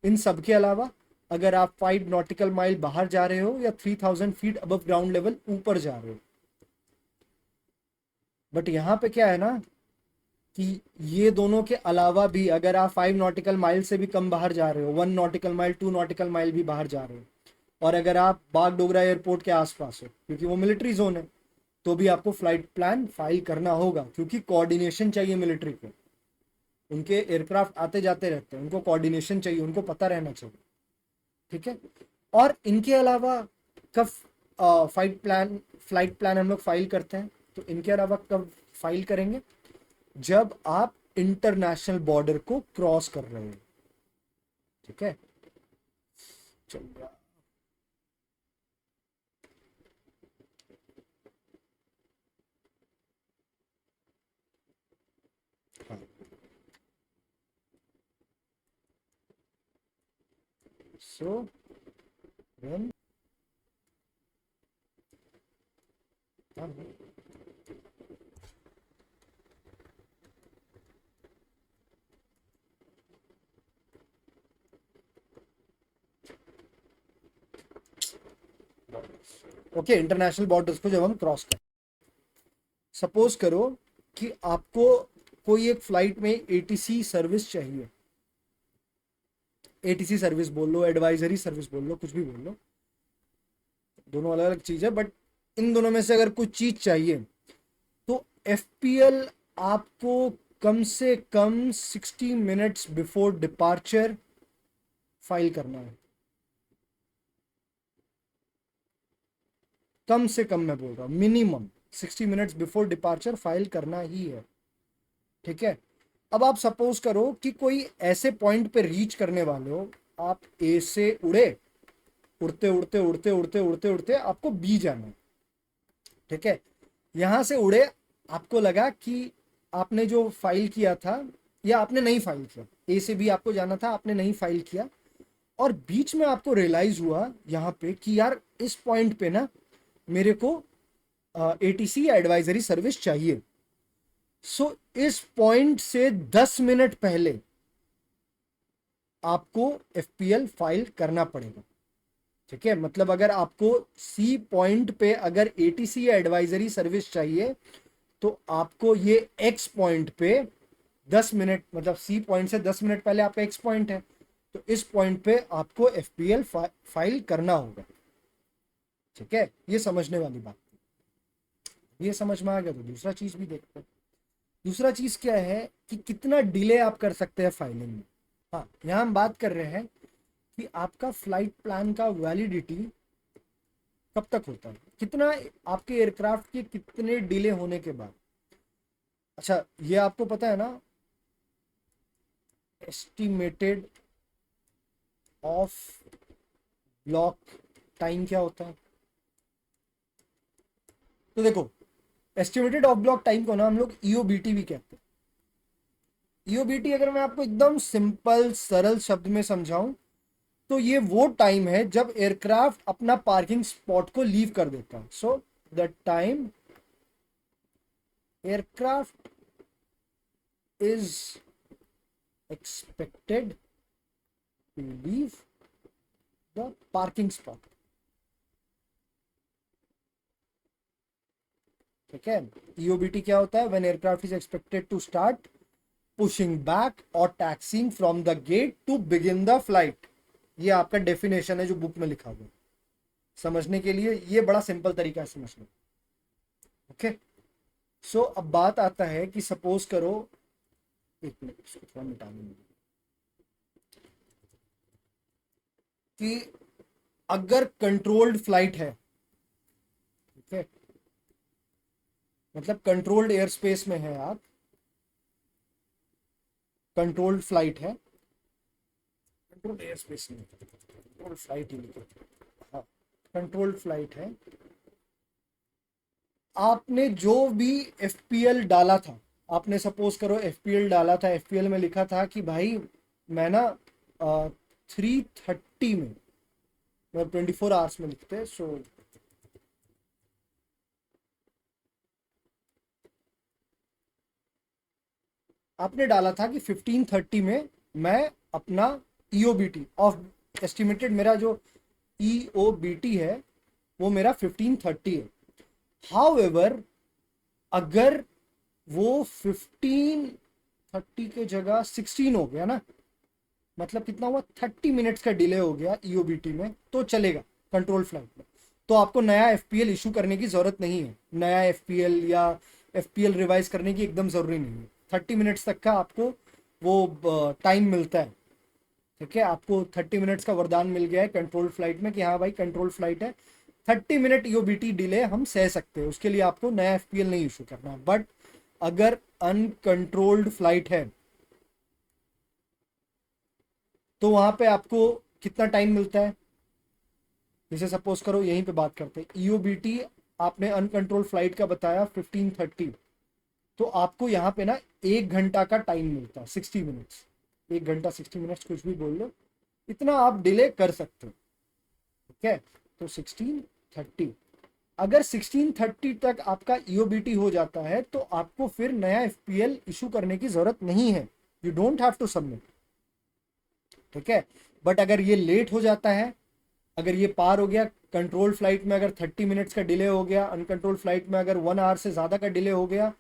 इन सब के अलावा अगर आप 5 नॉटिकल माइल बाहर जा रहे हो या 3000 फीट अबव ग्राउंड लेवल ऊपर जा रहे हो। बट यहाँ पे क्या है ना कि ये दोनों के अलावा भी अगर आप 5 नॉटिकल माइल से भी कम बाहर जा रहे हो, 1 नॉटिकल माइल, 2 नॉटिकल माइल भी बाहर जा रहे हो, और अगर आप बागडोगरा एयरपोर्ट के आसपास हो क्योंकि वो मिलिट्री जोन है, तो भी आपको फ्लाइट प्लान फाइल करना होगा। क्योंकि कोऑर्डिनेशन चाहिए मिलिट्री को, उनके एयरक्राफ्ट आते जाते रहते हैं, उनको कोऑर्डिनेशन चाहिए, उनको पता रहना चाहिए। ठीक है, और इनके अलावा कब फ्लाइट प्लान हम लोग फाइल करते हैं? तो इनके अलावा कब फाइल करेंगे? जब आप इंटरनेशनल बॉर्डर को क्रॉस कर रहे हो। ठीक है, चलिए हाँ, so when okay, international borders को जब हम क्रॉस करें, सपोज करो कि आपको कोई एक फ्लाइट में एटीसी सर्विस चाहिए। एटीसी सर्विस बोल लो, एडवाइजरी सर्विस बोल लो, कुछ भी बोल लो, दोनों अलग अलग चीज है, बट इन दोनों में से अगर कुछ चीज चाहिए तो एफपीएल आपको कम से कम 60 मिनट्स बिफोर डिपार्चर फाइल करना है। कम से कम मैं बोल रहा हूं, minimum 60 minutes before departure file करना ही है। ठीक है, अब आप सपोज करो कि कोई ऐसे पॉइंट पे रीच करने वाले हो, आप ए से उड़े, उड़ते उड़ते उड़ते उड़ते उड़ते उड़ते आपको बी जाना है। ठीक है, यहां से उड़े, आपको लगा कि आपने जो फाइल किया था या आपने नहीं फाइल किया, ए से बी आपको जाना था, आपने नहीं फाइल किया, और बीच में आपको रियलाइज हुआ यहाँ पे कि यार इस पॉइंट पे ना मेरे को एटीसी या एडवाइजरी सर्विस चाहिए। सो इस पॉइंट से 10 मिनट पहले आपको एफपीएल फाइल करना पड़ेगा। ठीक है, मतलब अगर आपको सी पॉइंट पे अगर एटीसी या एडवाइजरी सर्विस चाहिए तो आपको ये एक्स पॉइंट पे 10 मिनट, मतलब सी पॉइंट से 10 मिनट पहले आपका एक्स पॉइंट है, तो इस पॉइंट पे आपको एफपीएल फाइल करना होगा। ठीक है, ये समझने वाली बात। ये समझ में आ गया तो दूसरा चीज भी देखते हैं। दूसरा चीज क्या है कि कितना डिले आप कर सकते हैं फाइलिंग में। हाँ, यहाँ हम बात कर रहे हैं कि आपका फ्लाइट प्लान का वैलिडिटी कब तक होता है, कितना आपके एयरक्राफ्ट के कितने डिले होने के बाद। अच्छा, ये आपको पता है ना, एस्टिमेटेड ऑफ ब्लॉक टाइम क्या होता है? तो देखो, एस्टिमेटेड ऑफ ब्लॉक टाइम को ना हम लोग ईओबीटी भी कहते हैं। ईओबीटी अगर मैं आपको एकदम सिंपल सरल शब्द में समझाऊं तो ये वो टाइम है जब एयरक्राफ्ट अपना पार्किंग स्पॉट को लीव कर देता है। So the time aircraft is expected to leave the parking spot. ठीक है, ईओबीटी क्या होता है? When aircraft is expected to start pushing back और taxiing from the gate to begin the flight. ये आपका डेफिनेशन है जो बुक में लिखा हुआ है। समझने के लिए ये बड़ा सिंपल तरीका है समझने। ओके, सो अब बात आता है कि सपोज करो, एक मिनट इसको थोड़ा मिटा दूंगा, कि अगर कंट्रोल्ड फ्लाइट है, ठीक है, मतलब कंट्रोल्ड एयर स्पेस में है आप, कंट्रोल्ड फ्लाइट है, कंट्रोल्ड एयर स्पेस में, कंट्रोल्ड फ्लाइट ही लिखो, हाँ, कंट्रोल्ड फ्लाइट है, आपने जो भी एफपीएल डाला था, आपने सपोज करो एफपीएल डाला था, एफपीएल में लिखा था कि भाई मैं ना 3:30 में, मतलब 24 आवर्स में लिखते हैं, सो आपने डाला था कि 15:30 में मैं अपना ईओबीटी ऑफ एस्टिमेटेड, मेरा जो ईओबीटी है वो मेरा 15:30 है। हाउएवर अगर वो 15:30 के जगह 16 हो गया ना, मतलब कितना हुआ, 30 मिनट्स का डिले हो गया ईओबीटी में, तो चलेगा कंट्रोल फ्लाइट में। तो आपको नया एफपीएल इशू करने की जरूरत नहीं है, नया एफपीएल या एफपीएल रिवाइज करने की एकदम जरूरी नहीं है। 30 मिनट्स तक का आपको वो टाइम मिलता है। ठीक है, आपको 30 मिनट्स का वरदान मिल गया है कंट्रोल फ्लाइट में कि हाँ भाई कंट्रोल फ्लाइट है, 30 मिनट ईओबीटी डिले हम सह सकते हैं, उसके लिए आपको नया एफपीएल नहीं इशू करना। बट अगर अनकंट्रोल्ड फ्लाइट है तो वहां पे आपको कितना टाइम मिलता है? जैसे सपोज करो, यहीं पे बात करते हैं, ईओबीटी आपने अनकंट्रोल फ्लाइट का बताया 15:30, तो आपको यहाँ पे ना 1 घंटा का टाइम मिलता है, 60 मिनट्स, 1 घंटा 60 मिनट्स कुछ भी बोल लो, इतना आप डिले कर सकते हो। ठीक है, तो 16:30, अगर 16:30 तक आपका ईओबीटी हो जाता है तो आपको फिर नया एफपीएल इशू करने की जरूरत नहीं है, you don't have to submit. ठीक है, बट अगर ये लेट हो जाता है, अगर ये पार हो गया, कंट्रोल फ्लाइट में अगर 30 मिनट्स का डिले हो गया, अनकंट्रोल फ्लाइट में अगर 1 आवर से ज़्यादा का डिले हो गया,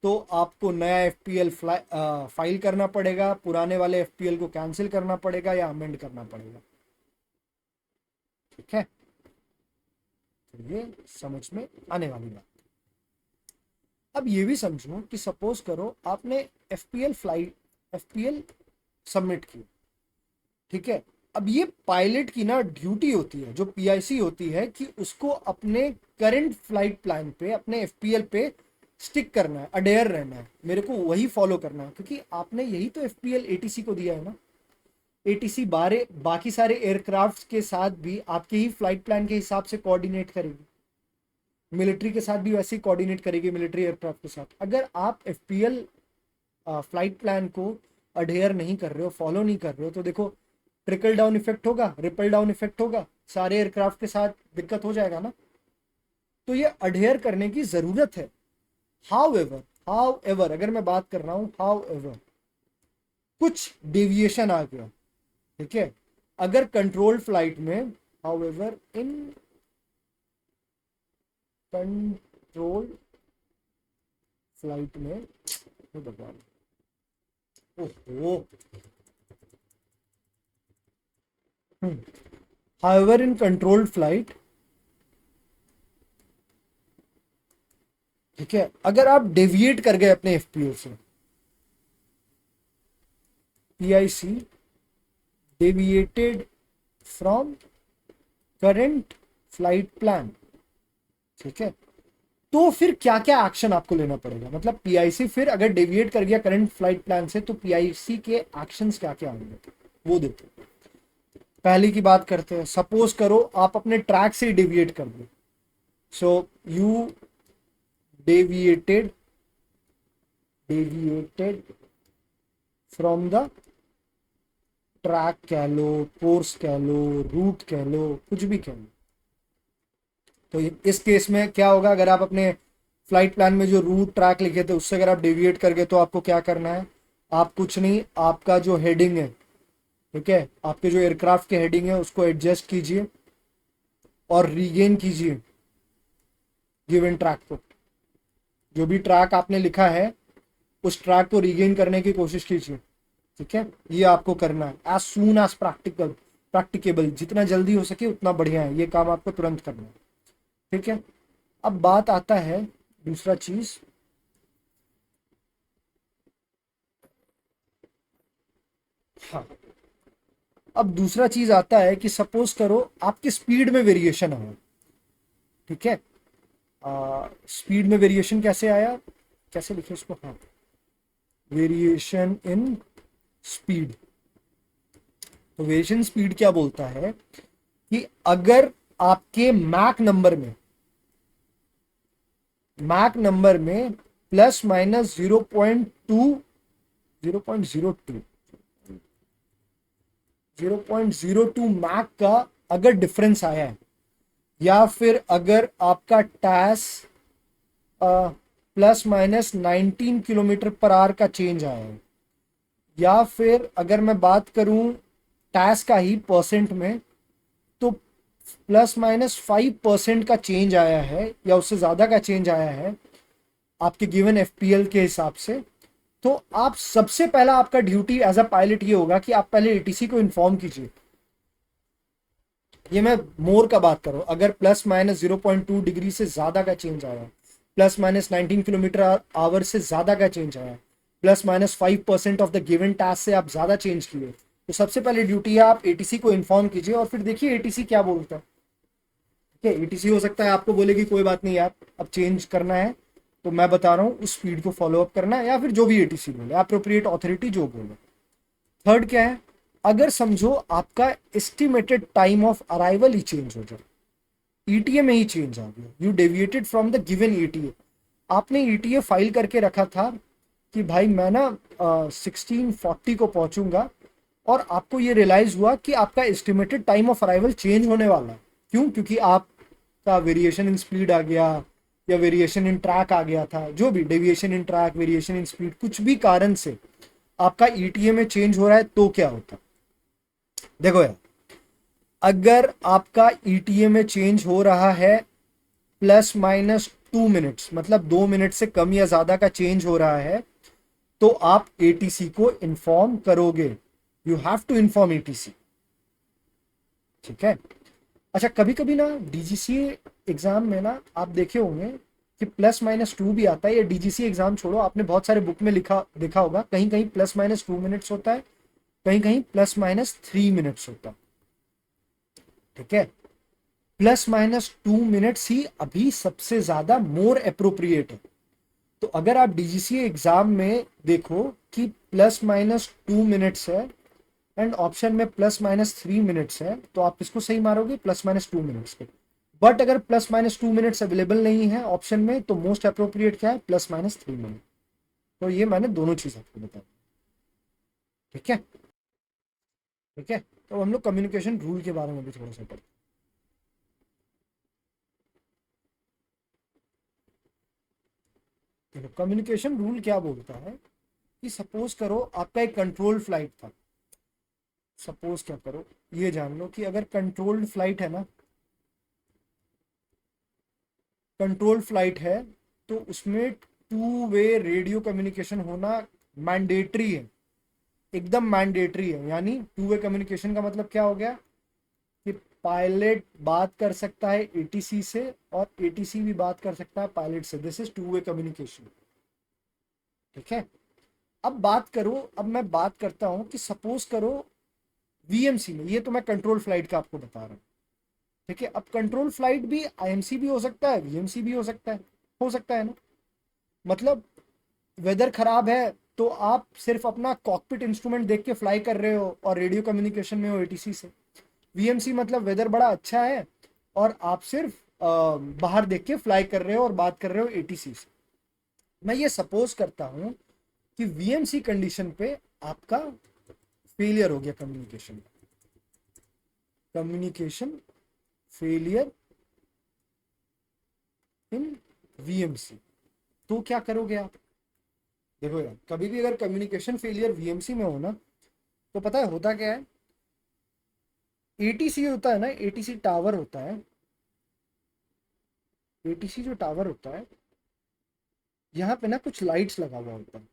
तो आपको नया एफपीएल फाइल करना पड़ेगा, पुराने वाले एफपीएल को कैंसिल करना पड़ेगा या अमेंड करना पड़ेगा। ठीक है, तो ये समझ में आने वाली बात। अब ये भी समझो कि सपोज करो आपने एफपीएल सबमिट की, ठीक है, अब ये पायलट की ना ड्यूटी होती है, जो पीआईसी होती है, कि उसको अपने करंट फ्लाइट प्लान पे, अपने एफपीएल पे स्टिक करना है, अडेयर रहना है, मेरे को वही फॉलो करना है, क्योंकि आपने यही तो एफपीएल एटीसी को दिया है ना। एटीसी बाकी सारे एयरक्राफ्ट के साथ भी आपके ही फ्लाइट प्लान के हिसाब से कोऑर्डिनेट करेगी, मिलिट्री के साथ भी वैसे ही कोऑर्डिनेट करेगी, मिलिट्री एयरक्राफ्ट के साथ। अगर आप एफपीएल फ्लाइट प्लान को अडेयर नहीं कर रहे हो, फॉलो नहीं कर रहे हो, तो देखो ट्रिकल डाउन इफेक्ट होगा, रिपल डाउन इफेक्ट होगा, सारे एयरक्राफ्ट के साथ दिक्कत हो जाएगा ना। तो ये अडेयर करने की जरूरत है। हाउएवर अगर मैं बात कर रहा हूं, हाउएवर कुछ डेविएशन आ गया, ठीक है, अगर कंट्रोल फ्लाइट में, हाउएवर इन कंट्रोल फ्लाइट में, भगवान, ओहो, हाउएवर इन कंट्रोल्ड फ्लाइट, ठीक है, अगर आप डेविएट कर गए अपने एफपीएल से, PIC deviated from current flight plan, ठीक है, तो फिर क्या क्या एक्शन आपको लेना पड़ेगा? मतलब पीआईसी फिर अगर डेविएट कर गया करंट फ्लाइट प्लान से, तो पीआईसी के एक्शंस क्या क्या होंगे वो देखो। पहली की बात करते हैं। सपोज करो आप अपने ट्रैक से डिविएट कर दो। So you deviated deviated from the track कह लो, कोर्स कह लो, रूट कह लो, कुछ भी कह लो। तो इस केस में क्या होगा, अगर आप अपने फ्लाइट प्लान में जो रूट ट्रैक लिखे थे उससे अगर आप डेविएट कर गए तो आपको क्या करना है, आप कुछ नहीं, आपका जो हेडिंग है, ठीक है, आपके जो एयरक्राफ्ट के हेडिंग है उसको एडजस्ट कीजिए और रीगेन कीजिए गिवन ट्रैक को। जो भी ट्रैक आपने लिखा है उस ट्रैक को रीगेन करने की कोशिश कीजिए, ठीक है। ये आपको करना है एज सून एज प्रैक्टिकेबल, जितना जल्दी हो सके उतना बढ़िया है, ये काम आपको तुरंत करना है, ठीक है। अब बात आता है दूसरा चीज, हाँ, अब दूसरा चीज आता है कि सपोज करो आपकी स्पीड में वेरिएशन है, ठीक है। स्पीड में वेरिएशन कैसे आया, कैसे लिखे उसको, हाँ, वेरिएशन इन स्पीड। तो वेरिएशन स्पीड क्या बोलता है कि अगर आपके मैक नंबर में प्लस माइनस 0.02 मैक का अगर डिफरेंस आया है, या फिर अगर आपका TAS plus minus 19 kilometre per hour का चेंज आया है, या फिर अगर मैं बात करूं टैस का ही परसेंट में, तो प्लस माइनस 5% का चेंज आया है या उससे ज़्यादा का चेंज आया है आपके गिवन एफपीएल के हिसाब से, तो आप सबसे पहला आपका ड्यूटी एज अ पायलट ये होगा कि आप पहले एटीसी को इन्फॉर्म कीजिए। ये मैं मोर का बात कर रहा हूँ, अगर प्लस माइनस 0.2 डिग्री से ज़्यादा का चेंज आया, प्लस माइनस 19 किलोमीटर आवर से ज़्यादा का चेंज आया, plus minus 5% of the given task से आप ज़्यादा चेंज किए, तो सबसे पहले ड्यूटी है आप एटीसी को इन्फॉर्म कीजिए और फिर देखिए एटीसी क्या बोलता है, ठीक है। एटीसी हो सकता है आपको बोले कि कोई बात नहीं यार, अब चेंज करना है तो मैं बता रहा हूँ उस स्पीड को फॉलो अप करना है, या फिर जो भी एटीसी बोले, अप्रोप्रिएट अथॉरिटी जो बोले। थर्ड क्या है, अगर समझो आपका estimated time of arrival he change हो जाए, ईटीए में ही चेंज आ गया, you deviated from the given ETA, आपने ईटीए फाइल करके रखा था कि भाई मैं ना 1640 को पहुंचूंगा, और आपको ये रियलाइज हुआ कि आपका estimated time of arrival change होने वाला है। क्यों? क्योंकि आपका वेरिएशन इन स्पीड आ गया, या वेरिएशन इन ट्रैक आ गया था, जो भी deviation in track, variation in speed, कुछ भी कारण से आपका ईटीए में चेंज हो रहा है, तो क्या होता, देखो यार, अगर आपका ईटीए में चेंज हो रहा है प्लस माइनस 2 मिनट्स, मतलब 2 मिनट से कम या ज्यादा का चेंज हो रहा है, तो आप एटीसी को इन्फॉर्म करोगे, you have to inform ATC, ठीक है। अच्छा, कभी कभी ना डीजीसीए एग्जाम में ना आप देखे होंगे कि प्लस माइनस 2 भी आता है, या डीजीसी एग्जाम छोड़ो, आपने बहुत सारे बुक में लिखा देखा होगा, कहीं कहीं प्लस माइनस 2 मिनट्स होता है, कहीं कहीं प्लस माइनस 3 मिनट्स होता है, ठीक है। प्लस माइनस 2 मिनट्स ही अभी सबसे ज्यादा मोर अप्रोप्रिएट है। तो अगर आप डीजीसी एग्जाम में देखो कि प्लस माइनस 2 मिनट्स है एंड ऑप्शन में प्लस माइनस 3 मिनट्स है, तो आप इसको सही मारोगे, प्लस माइनस 2 मिनट्स पे। बट अगर प्लस माइनस 2 मिनट्स अवेलेबल नहीं है ऑप्शन में, तो मोस्ट अप्रोप्रिएट क्या है, प्लस माइनस 3 मिनट। तो ये मैंने दोनों चीज आपको बताया, ठीक है, ठीक है। तो हम लोग कम्युनिकेशन रूल के बारे में भी थोड़ा सा पढ़ते हैं। देखो, कम्युनिकेशन रूल क्या बोलता है कि सपोज करो आपका एक कंट्रोल फ्लाइट था, सपोज क्या करो, ये जान लो कि अगर कंट्रोल्ड फ्लाइट है ना, कंट्रोल फ्लाइट है, तो उसमें 2 वे रेडियो कम्युनिकेशन होना मैंडेटरी है, एकदम मैंडेटरी है। यानी 2 वे कम्युनिकेशन का मतलब क्या हो गया कि पायलट बात कर सकता है एटीसी से और एटीसी भी बात कर सकता है पायलट से, दिस इज 2 वे कम्युनिकेशन, ठीक है। अब मैं बात करता हूं कि सपोज करो वीएमसी में, ये तो मैं कंट्रोल फ्लाइट का आपको बता रहा हूँ, ठीक है। अब कंट्रोल फ्लाइट भी आईएमसी भी हो सकता है, वीएमसी भी हो सकता है ना, मतलब वेदर खराब है तो आप सिर्फ अपना कॉकपिट इंस्ट्रूमेंट देख के फ्लाई कर रहे हो और रेडियो कम्युनिकेशन में हो एटीसी से, वीएमसी मतलब वेदर बड़ा अच्छा है और आप सिर्फ बाहर देख के फ्लाई कर रहे हो और बात कर रहे हो एटीसी से। मैं ये सपोज करता हूं कि वीएमसी कंडीशन पे आपका फेलियर हो गया communication, communication failure in VMC, तो क्या करोगे आप? देखो यार, कभी भी अगर कम्युनिकेशन फेलियर वीएमसी में हो ना, तो पता है होता क्या है, एटीसी होता है ना, एटीसी टावर होता है, एटीसी जो टावर होता है, यहाँ पे ना कुछ लाइट्स लगा हुआ होता है।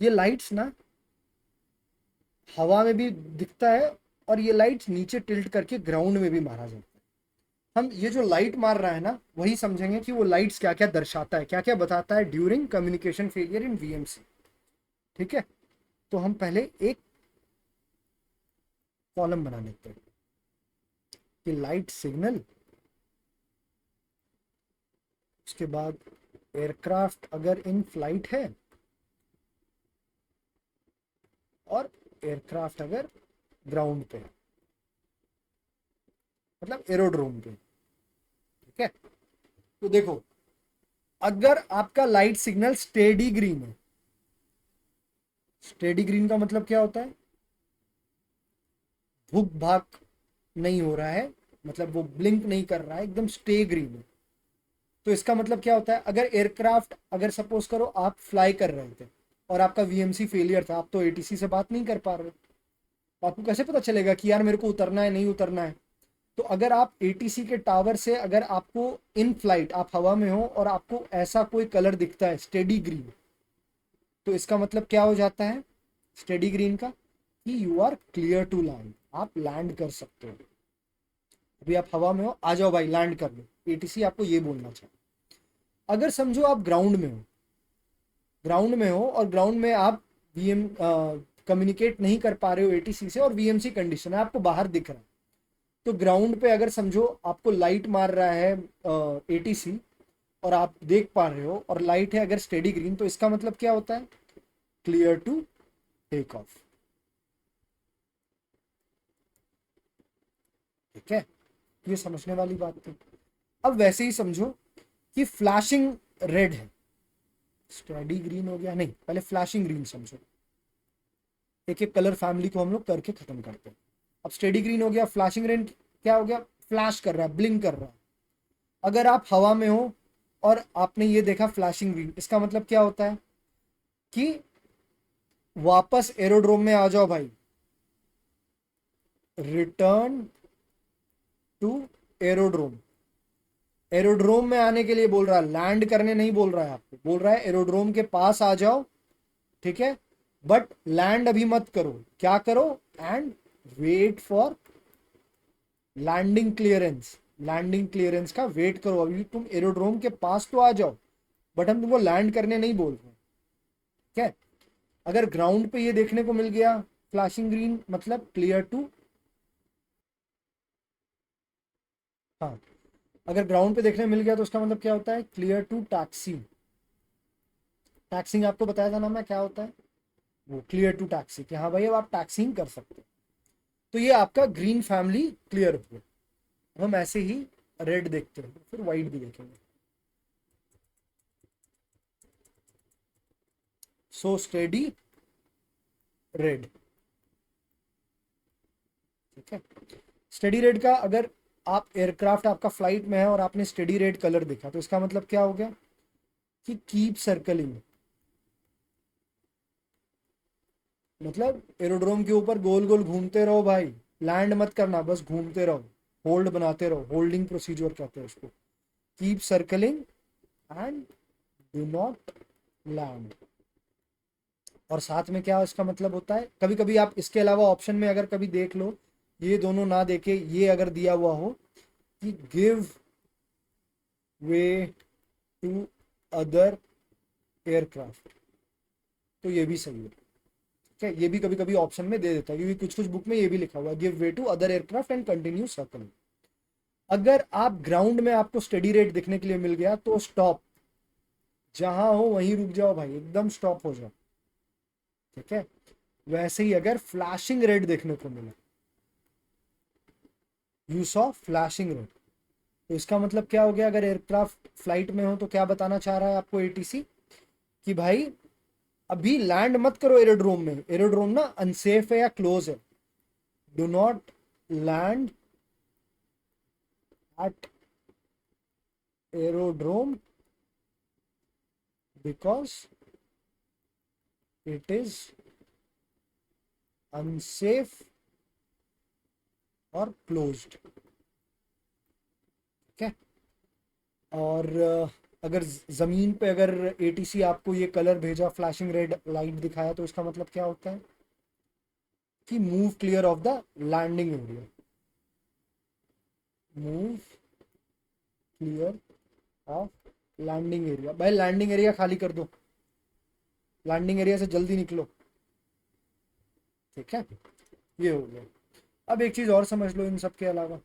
ये लाइट्स ना हवा में भी दिखता है और ये लाइट्स नीचे टिल्ट करके ग्राउंड में भी मारा जाता है। हम ये जो लाइट मार रहा है ना, वही समझेंगे कि वो लाइट्स क्या क्या दर्शाता है, क्या क्या बताता है during communication failure in VMC. ठीक है, तो हम पहले एक कॉलम बना लेते हैं कि लाइट सिग्नल, उसके बाद एयरक्राफ्ट अगर इन फ्लाइट है और एयरक्राफ्ट अगर ग्राउंड पे है, मतलब एरोड्रोम पे। ठीक है, तो देखो, अगर आपका लाइट सिग्नल स्टेडी ग्रीन है, स्टेडी ग्रीन का मतलब क्या होता है, भुक भाग नहीं हो रहा है, मतलब वो ब्लिंक नहीं कर रहा है, एकदम स्टे ग्रीन है। तो इसका मतलब क्या होता है, अगर एयरक्राफ्ट, अगर सपोज करो आप फ्लाई कर रहे थे और आपका वीएमसी फेलियर था, आप तो एटीसी से बात नहीं कर पा रहे, तो आपको कैसे पता चलेगा कि यार मेरे को उतरना है नहीं उतरना है? तो अगर आप एटीसी के टावर से, अगर आपको इन फ्लाइट आप हवा में हो और आपको ऐसा कोई कलर दिखता है स्टेडी ग्रीन, तो इसका मतलब क्या हो जाता है स्टेडी ग्रीन का, कि you are clear to land, आप लैंड कर सकते हो। अभी आप हवा में हो, आ जाओ भाई लैंड कर लो, एटीसी आपको ये बोलना चाहिए। अगर समझो आप ग्राउंड में हो, ग्राउंड में हो और ग्राउंड में आप वीएम कम्युनिकेट नहीं कर पा रहे हो एटीसी से और वीएमसी कंडीशन है, आपको बाहर दिख रहा है, तो ग्राउंड पे अगर समझो आपको लाइट मार रहा है एटीसी और आप देख पा रहे हो और लाइट है अगर स्टेडी ग्रीन, तो इसका मतलब क्या होता है, क्लियर टू टेक ऑफ। ठीक है, ये समझने वाली बात थी। अब वैसे ही समझो कि फ्लैशिंग रेड है, स्टेडी ग्रीन हो गया नहीं, पहले फ्लैशिंग ग्रीन समझो, एक एक कलर फैमिली को हम लोग करके खत्म करते हैं। अब स्टेडी ग्रीन हो गया, फ्लैशिंग रेड क्या हो गया, फ्लैश कर रहा है, ब्लिंक कर रहा है। अगर आप हवा में हो और आपने ये देखा फ्लैशिंग ग्रीन, इसका मतलब क्या होता है कि वापस एरोड्रोम में आ जाओ भाई, रिटर्न टू एरोड्रोम। एरोड्रोम में आने के लिए बोल रहा है, लैंड करने नहीं बोल रहा है आपको, बोल रहा है एरोड्रोम के पास आ जाओ। ठीक है, बट लैंड अभी मत करो, क्या करो, and wait for landing clearance, landing clearance का वेट करो, अभी तुम एरोड्रोम के पास तो आ जाओ, बट हम तुमको लैंड करने नहीं बोल रहे। ठीक है, अगर ग्राउंड पे ये देखने को मिल गया फ्लैशिंग ग्रीन, मतलब क्लियर टू, हाँ, अगर ग्राउंड पे देखने मिल गया तो उसका मतलब क्या होता है, क्लियर टू टैक्सी। टैक्सिंग आपको बताया था ना मैं क्या होता है, वो क्लियर टू टैक्सी, कि हाँ भाई अब आप टैक्सिंग कर सकते हो। तो ये आपका ग्रीन फैमिली क्लियर हो गया। हम ऐसे ही रेड देखते हैं, फिर वाइट भी देखेंगे। सो स्टेडी रेड। ठीक है, स्टेडी रेड का अगर आप एयरक्राफ्ट आपका फ्लाइट में है और आपने स्टेडी रेड कलर देखा, तो इसका मतलब क्या हो गया कि कीप सर्कलिंग, मतलब एरोड्रोम के ऊपर गोल गोल घूमते रहो भाई, लैंड मत करना, बस घूमते रहो, होल्ड बनाते रहो, होल्डिंग प्रोसीजर कहते हैं उसको, keep circling and do not land. और साथ में क्या इसका मतलब होता है, कभी कभी आप इसके अलावा ऑप्शन में अगर कभी देख लो, ये दोनों ना देखे, ये अगर दिया हुआ हो कि give way to other aircraft, तो ये भी सही है। ठीक है, ये भी कभी कभी ऑप्शन में दे देता है, क्योंकि कुछ कुछ बुक में ये भी लिखा हुआ है, give way to other aircraft and continue circling. अगर आप ग्राउंड में आपको स्टडी रेट देखने के लिए मिल गया, तो स्टॉप, जहां हो वहीं रुक जाओ भाई, एकदम स्टॉप हो जाओ। ठीक है, वैसे ही अगर फ्लैशिंग रेड देखने को मिला, यू सॉ फ्लैशिंग रेड। तो इसका मतलब क्या हो गया, अगर एयरक्राफ्ट फ्लाइट में हो तो क्या बताना चाह रहा है आपको एटीसी, कि भाई अभी लैंड मत करो एरोड्रोम में, एरोड्रोम ना अनसेफ है या क्लोज है, do not land at aerodrome because it is unsafe और क्लोज्ड। ठीक है। और अगर जमीन पे अगर एटीसी आपको ये कलर भेजा, फ्लैशिंग रेड लाइट दिखाया, तो इसका मतलब क्या होता है कि move clear of the landing area, move clear of landing area. भाई लैंडिंग एरिया खाली कर दो, लैंडिंग एरिया से जल्दी निकलो। ठीक है, ये हो गया। अब एक चीज और समझ लो इन सब के अलावा,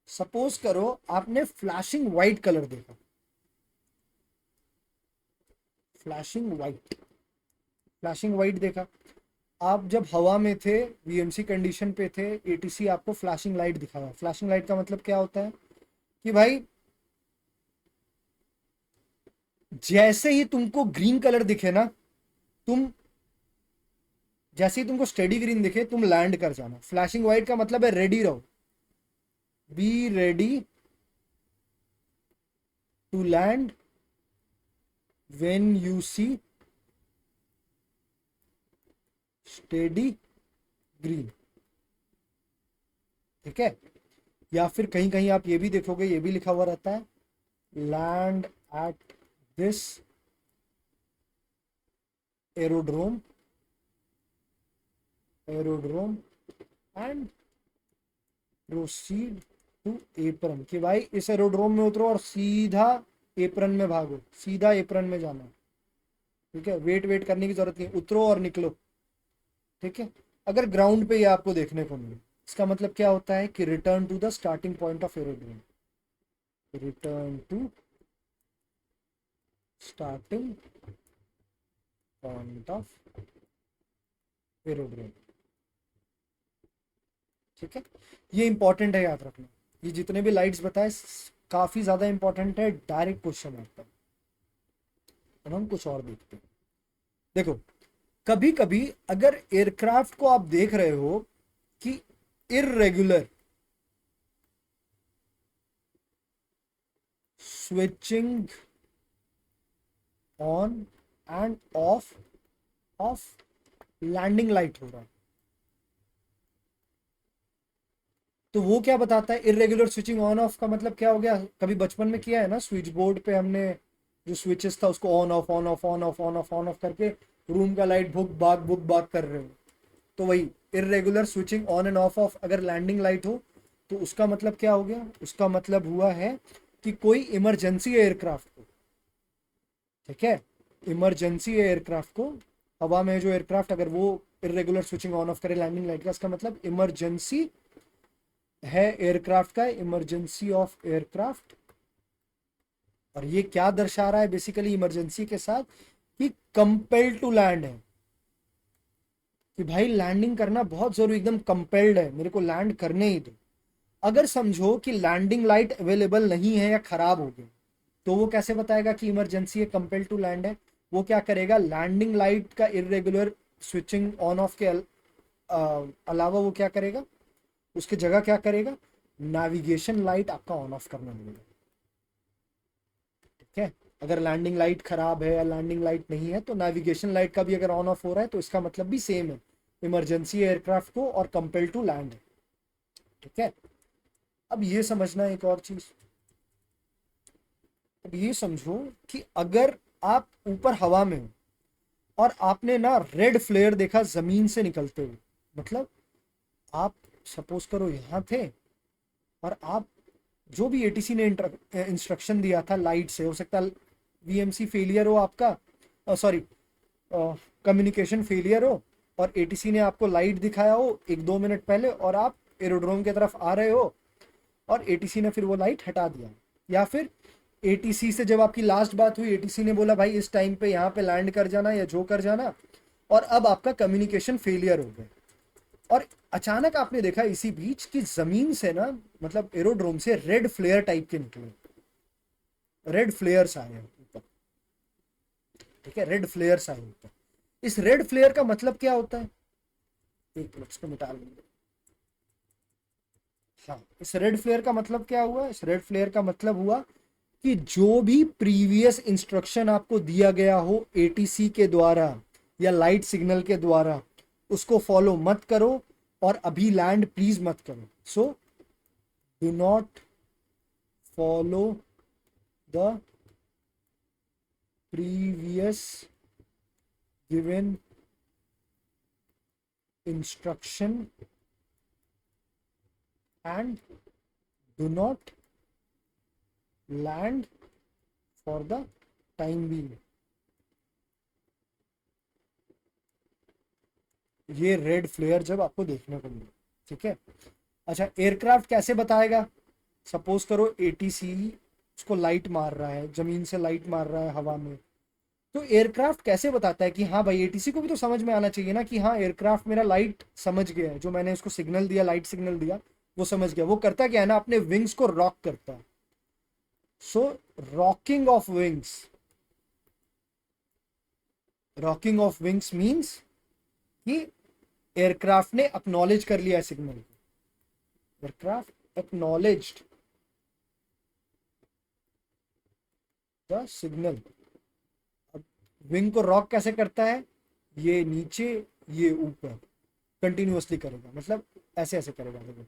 सपोज करो आपने फ्लैशिंग व्हाइट कलर देखा, फ्लैशिंग व्हाइट, फ्लैशिंग व्हाइट देखा, आप जब हवा में थे, वीएमसी कंडीशन पे थे, एटीसी आपको फ्लैशिंग लाइट दिखाया। फ्लैशिंग लाइट का मतलब क्या होता है कि भाई जैसे ही तुमको ग्रीन कलर दिखे ना, तुम जैसे ही तुमको स्टेडी ग्रीन दिखे तुम लैंड कर जाना। फ्लैशिंग व्हाइट का मतलब है रेडी रहो, be ready to land when you see steady green. ठीक है। या फिर कहीं कहीं आप ये भी देखोगे, ये भी लिखा हुआ रहता है, land at this aerodrome, aerodrome and proceed to apron, कि भाई इस एरोड्रोम में उतरो और सीधा एप्रन में भागो, सीधा एप्रन में जाना। ठीक है, वेट वेट करने की जरूरत नहीं, उतरो और निकलो। ठीक है। अगर ग्राउंड पे ये आपको देखने को मिले, इसका मतलब क्या होता है कि return to the starting point of aerodrome, return to starting point of aerodrome. ठीक है, ये इंपॉर्टेंट है याद रखना। ये जितने भी लाइट्स बताए काफी ज्यादा इंपॉर्टेंट है, डायरेक्ट क्वेश्चन आता है। अब हम कुछ और देखते हैं। देखो, कभी कभी अगर एयरक्राफ्ट को आप देख रहे हो कि irregular switching on and off of landing light हो रहा है, तो वो क्या बताता है, इरेगुलर स्विचिंग ऑन ऑफ का मतलब क्या हो गया, कभी बचपन में किया है ना, स्विच बोर्ड पे हमने जो स्विचेस था उसको on off on off on off on off on off करके रूम का लाइट बुक बाग कर रहे हो। तो वही irregular switching on and of अगर लैंडिंग लाइट हो तो उसका मतलब क्या हो गया, उसका मतलब हुआ है कि कोई इमरजेंसी है एयरक्राफ्ट को। ठीक है, इमरजेंसी है एयरक्राफ्ट को, हवा में जो एयरक्राफ्ट अगर वो इरेगुलर स्विचिंग ऑन ऑफ करे लैंडिंग लाइट का, इसका मतलब इमरजेंसी है एयरक्राफ्ट का, इमरजेंसी ऑफ एयरक्राफ्ट। और ये क्या दर्शा रहा है बेसिकली इमरजेंसी के साथ, कि कंपेल्ड टू लैंड है, कि भाई लैंडिंग करना बहुत जरूरी, एकदम कंपेल्ड है, मेरे को लैंड करने ही दो। अगर समझो कि लैंडिंग लाइट अवेलेबल नहीं है या खराब हो गई, तो वो कैसे बताएगा कि इमरजेंसी है, कंपेल्ड टू लैंड है। वो क्या करेगा, लैंडिंग लाइट का इरेगुलर स्विचिंग ऑन ऑफ के अलावा वो क्या करेगा, उसकी जगह क्या करेगा, नेविगेशन लाइट आपका ऑन ऑफ करना लगेगा। ठीक है, अगर लैंडिंग लाइट खराब है या लैंडिंग लाइट नहीं है तो नेविगेशन लाइट का भी अगर ऑन ऑफ हो रहा है तो इसका मतलब भी सेम है, इमरजेंसी एयरक्राफ्ट को और कंपेल टू लैंड है। ठीक है। अब ये समझना एक और चीज, अब ये समझो कि अगर आप ऊपर हवा में हो और आपने ना रेड फ्लेयर देखा जमीन से निकलते हुए, मतलब आप सपोज करो यहाँ थे और आप जो भी एटीसी ने इंस्ट्रक्शन दिया था लाइट से, हो सकता है वीएमसी फेलियर हो आपका, सॉरी कम्युनिकेशन फेलियर हो, और एटीसी ने आपको लाइट दिखाया हो 1-2 मिनट पहले और आप एरोड्रोम की तरफ आ रहे हो और एटीसी ने फिर वो लाइट हटा दिया। या फिर एटीसी से जब आपकी लास्ट बात हुई, एटीसी ने बोला भाई इस टाइम पे यहाँ पे लैंड कर जाना या जो कर जाना, और अब आपका कम्युनिकेशन फेलियर हो गया और अचानक आपने देखा इसी बीच कि जमीन से ना, मतलब एरोड्रोम से रेड फ्लेयर टाइप के निकले, रेड फ्लेयर्स आए ऊपर। ठीक है, रेड फ्लेयर्स आए ऊपर। इस रेड फ्लेयर का मतलब क्या होता है, एक मिनट इसको मिटा लेंगे। हाँ, इस रेड फ्लेयर का मतलब क्या हुआ, इस रेड फ्लेयर का मतलब हुआ कि जो भी प्रीवियस इंस्ट्रक्शन आपको दिया गया हो एटीसी के द्वारा या लाइट सिग्नल के द्वारा, उसको फॉलो मत करो और अभी लैंड प्लीज मत करो। So do not follow the previous given instruction and do not land for the time being। ये रेड फ्लेयर जब आपको देखने को मिले, ठीक है। अच्छा, एयरक्राफ्ट कैसे बताएगा, सपोज करो एटीसी उसको लाइट मार रहा है, जमीन से लाइट मार रहा है हवा में, तो एयरक्राफ्ट कैसे बताता है कि हाँ भाई, एटीसी को भी तो समझ में आना चाहिए ना कि हाँ एयरक्राफ्ट मेरा लाइट समझ गया है, जो मैंने उसको सिग्नल दिया, लाइट सिग्नल दिया, वो समझ गया। वो करता क्या है ना, अपने विंग्स को रॉक करता है। So rocking of wings, rocking of wings means कि एयरक्राफ्ट ने एक्नॉलेज कर लिया है सिग्नल को, एयरक्राफ्ट एक्नॉलेज्ड द सिग्नल। अब विंग को रॉक कैसे करता है, ये नीचे ये ऊपर कंटिन्यूअसली करेगा, मतलब ऐसे ऐसे करेगा। देखो,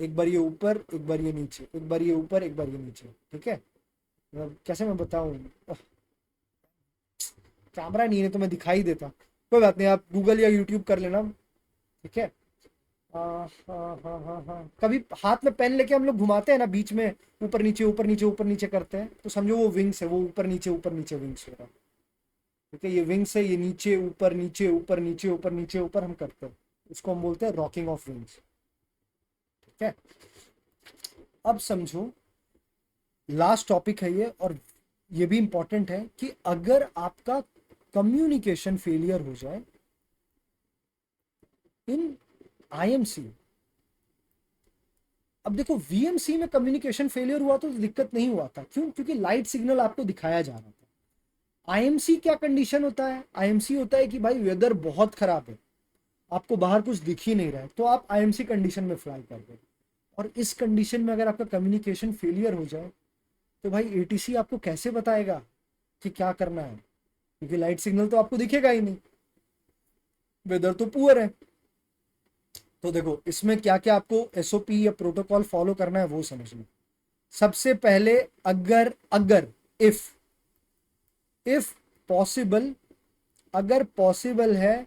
एक बार ये ऊपर, एक बार ये नीचे, एक बार ये ऊपर, एक बार ये नीचे। ठीक है, मतलब कैसे मैं बताऊं, कैमरा नहीं है तो मैं दिखाई देता। कोई बात नहीं, आप गूगल या यूट्यूब कर लेना। ठीक है, हाँ हाँ हाँ हाँ हाँ, कभी हाथ में पेन लेके हम लोग घुमाते हैं ना बीच में, ऊपर नीचे ऊपर नीचे ऊपर नीचे करते हैं, तो समझो वो विंग्स है, वो ऊपर नीचे विंग्स हो रहा है। ठीक है, ये विंग्स है, ये नीचे ऊपर नीचे ऊपर नीचे ऊपर नीचे ऊपर हम करते हैं, इसको हम बोलते हैं रॉकिंग ऑफ विंग्स। ठीक है, अब समझो लास्ट टॉपिक है ये, और ये भी इंपॉर्टेंट है कि अगर आपका कम्युनिकेशन फेलियर हो जाए इन आईएमसी। अब देखो, वीएमसी में कम्युनिकेशन फेलियर हुआ तो दिक्कत नहीं हुआ था, क्यों, क्योंकि लाइट सिग्नल आपको दिखाया जा रहा था। आईएमसी क्या कंडीशन होता है, आईएमसी होता है कि भाई वेदर बहुत खराब है, आपको बाहर कुछ दिख ही नहीं रहा है, तो आप आईएमसी कंडीशन में फ्लाई कर रहे हो। और इस कंडीशन में अगर आपका कम्युनिकेशन फेलियर हो जाए तो भाई एटीसी आपको कैसे बताएगा कि क्या करना है, क्योंकि लाइट सिग्नल तो आपको दिखेगा ही नहीं, वेदर तो पुअर है। तो देखो, इसमें क्या क्या आपको एसओपी या प्रोटोकॉल फॉलो करना है वो समझना। सबसे पहले, अगर अगर इफ इफ पॉसिबल, अगर पॉसिबल है,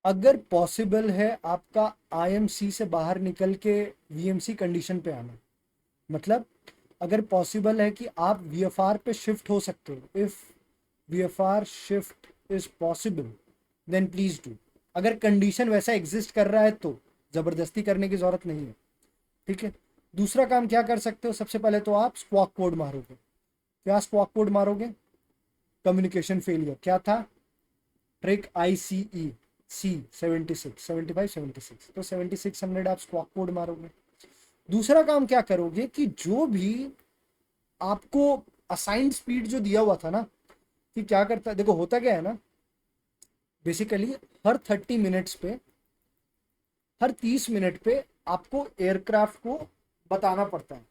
अगर पॉसिबल है आपका आईएमसी से बाहर निकल के वीएमसी कंडीशन पे आना, मतलब अगर पॉसिबल है कि आप वीएफआर पे शिफ्ट हो सकते हो, if VFR shift is possible then please do. अगर कंडीशन वैसा एग्जिस्ट कर रहा है तो जबरदस्ती करने की जरूरत नहीं है। ठीक है, दूसरा काम क्या कर सकते हो, सबसे पहले तो आप स्क्वाक कोड मारोगे। क्या स्क्वाक कोड मारोगे, कम्युनिकेशन फेलियर क्या था, ट्रिक ICE C76 तो 7600 आप स्क्वाक कोड मारोगे। दूसरा काम क्या करोगे कि जो भी आपको असाइंड स्पीड जो दिया हुआ था ना, कि क्या करता है, देखो होता क्या है ना, बेसिकली हर 30 मिनट्स पे, हर 30 मिनट पे आपको एयरक्राफ्ट को बताना पड़ता है।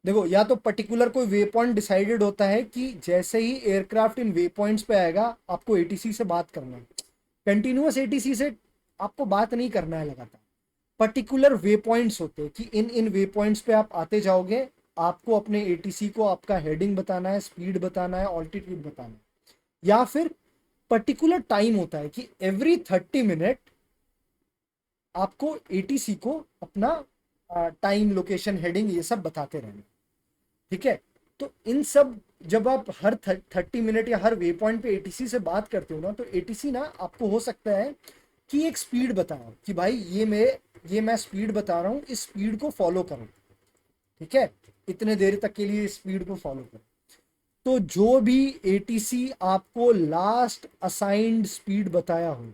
देखो, या तो पर्टिकुलर कोई वे पॉइंट डिसाइडेड होता है कि जैसे ही एयरक्राफ्ट इन वे पॉइंट्स पे आएगा आपको एटीसी से बात करना है। कंटिन्यूअस एटीसी से आपको बात नहीं करना है लगातार, पर्टिकुलर वे पॉइंट्स होते हैं कि इन इन वे पॉइंट्स पे आप आते जाओगे, आपको अपने एटीसी को आपका हेडिंग बताना है, स्पीड बताना है, ऑल्टीट्यूड बताना है। या फिर पर्टिकुलर टाइम होता है कि एवरी 30 मिनट आपको एटीसी को अपना टाइम, लोकेशन, हेडिंग ये सब बताते रहना। ठीक है, तो इन सब जब आप हर 30 मिनट या हर वे पॉइंट पे एटीसी से बात करते हो ना, तो एटीसी ना आपको हो सकता है कि एक स्पीड बताओ कि भाई ये मैं स्पीड बता रहा हूँ, इस स्पीड को फॉलो करो। ठीक है, इतने देर तक के लिए स्पीड को फॉलो करो। तो जो भी एटीसी आपको लास्ट असाइंड स्पीड बताया हो,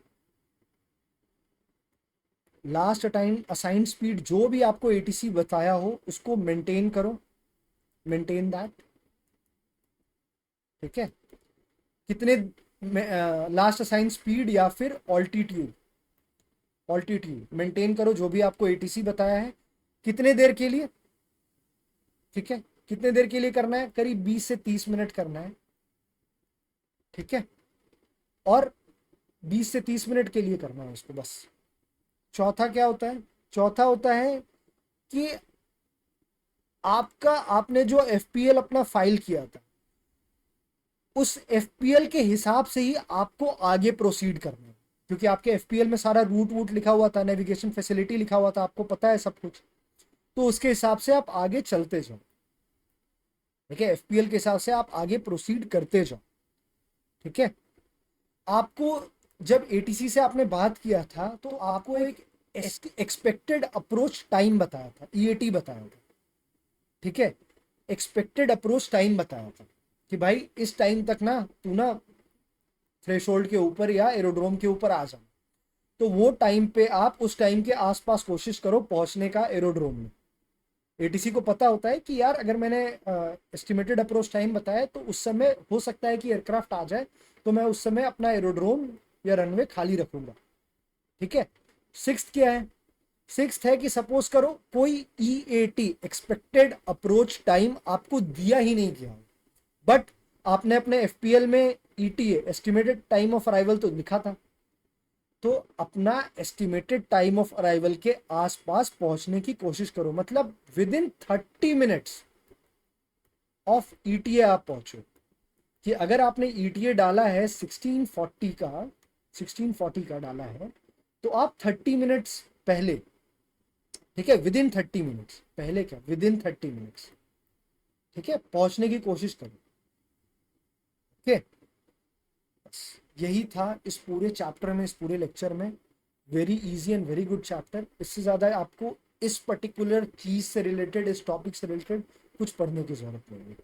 लास्ट टाइम असाइंड स्पीड जो भी आपको एटीसी बताया हो उसको मेंटेन करो, मेंटेन दैट। ठीक है, कितने लास्ट असाइंड स्पीड या फिर ऑल्टीट्यूड, ऑल्टीट्यूड मेंटेन करो जो भी आपको एटीसी बताया है, कितने देर के लिए। ठीक है, कितने देर के लिए करना है, करीब 20 से 30 मिनट करना है। ठीक है, और 20 से 30 मिनट के लिए करना है इसको बस। चौथा क्या होता है, चौथा होता है कि आपका, आपने जो एफपीएल अपना फाइल किया था उस एफपीएल के हिसाब से ही आपको आगे प्रोसीड करना है, क्योंकि आपके एफपीएल में सारा रूट वूट लिखा हुआ था, नेविगेशन फैसिलिटी लिखा हुआ था, आपको पता है सब कुछ, तो उसके हिसाब से आप आगे चलते जाओ। ठीक है, एफपीएल के हिसाब से आप आगे प्रोसीड करते जाओ। ठीक है, आपको जब एटीसी से आपने बात किया था तो आपको एक एक्सपेक्टेड अप्रोच टाइम बताया था, ईएटी बताया था। ठीक है, एक्सपेक्टेड अप्रोच टाइम बताया था कि भाई इस टाइम तक ना तू ना थ्रेशोल्ड के ऊपर या एरोड्रोम के ऊपर आ जा, तो वो टाइम पे आप उस टाइम के आसपास कोशिश करो पहुंचने का एरोड्रोम में। एटीसी को पता होता है कि यार अगर मैंने एस्टिमेटेड अप्रोच टाइम बताया तो उस समय हो सकता है कि एयरक्राफ्ट आ जाए, तो मैं उस समय अपना एरोड्रोम या रनवे खाली रखूंगा। ठीक है, सिक्स्थ क्या है, सिक्स्थ है कि सपोज करो कोई ईएटी एक्सपेक्टेड अप्रोच टाइम आपको दिया ही नहीं गया, बट आपने अपने एफपीएल में ETA estimated time of arrival तो लिखा था, तो अपना एस्टिमेटेड टाइम ऑफ अराइवल के आसपास पहुंचने की कोशिश करो, मतलब with in 30 minutes of ETA आप पहुंचो। कि अगर आपने ईटीए डाला है 1640 का, 1640 का डाला है, तो आप 30 मिनट्स पहले, ठीक है, विद इन 30 मिनट्स, पहले क्या, विद इन 30 मिनट्स, ठीक है, पहुंचने की कोशिश करो। ओके, बस यही था इस पूरे चैप्टर में, इस पूरे लेक्चर में। Very easy and very good chapter. इससे ज़्यादा आपको इस पर्टिकुलर चीज़ से रिलेटेड, इस टॉपिक से रिलेटेड कुछ पढ़ने की ज़रूरत नहीं है।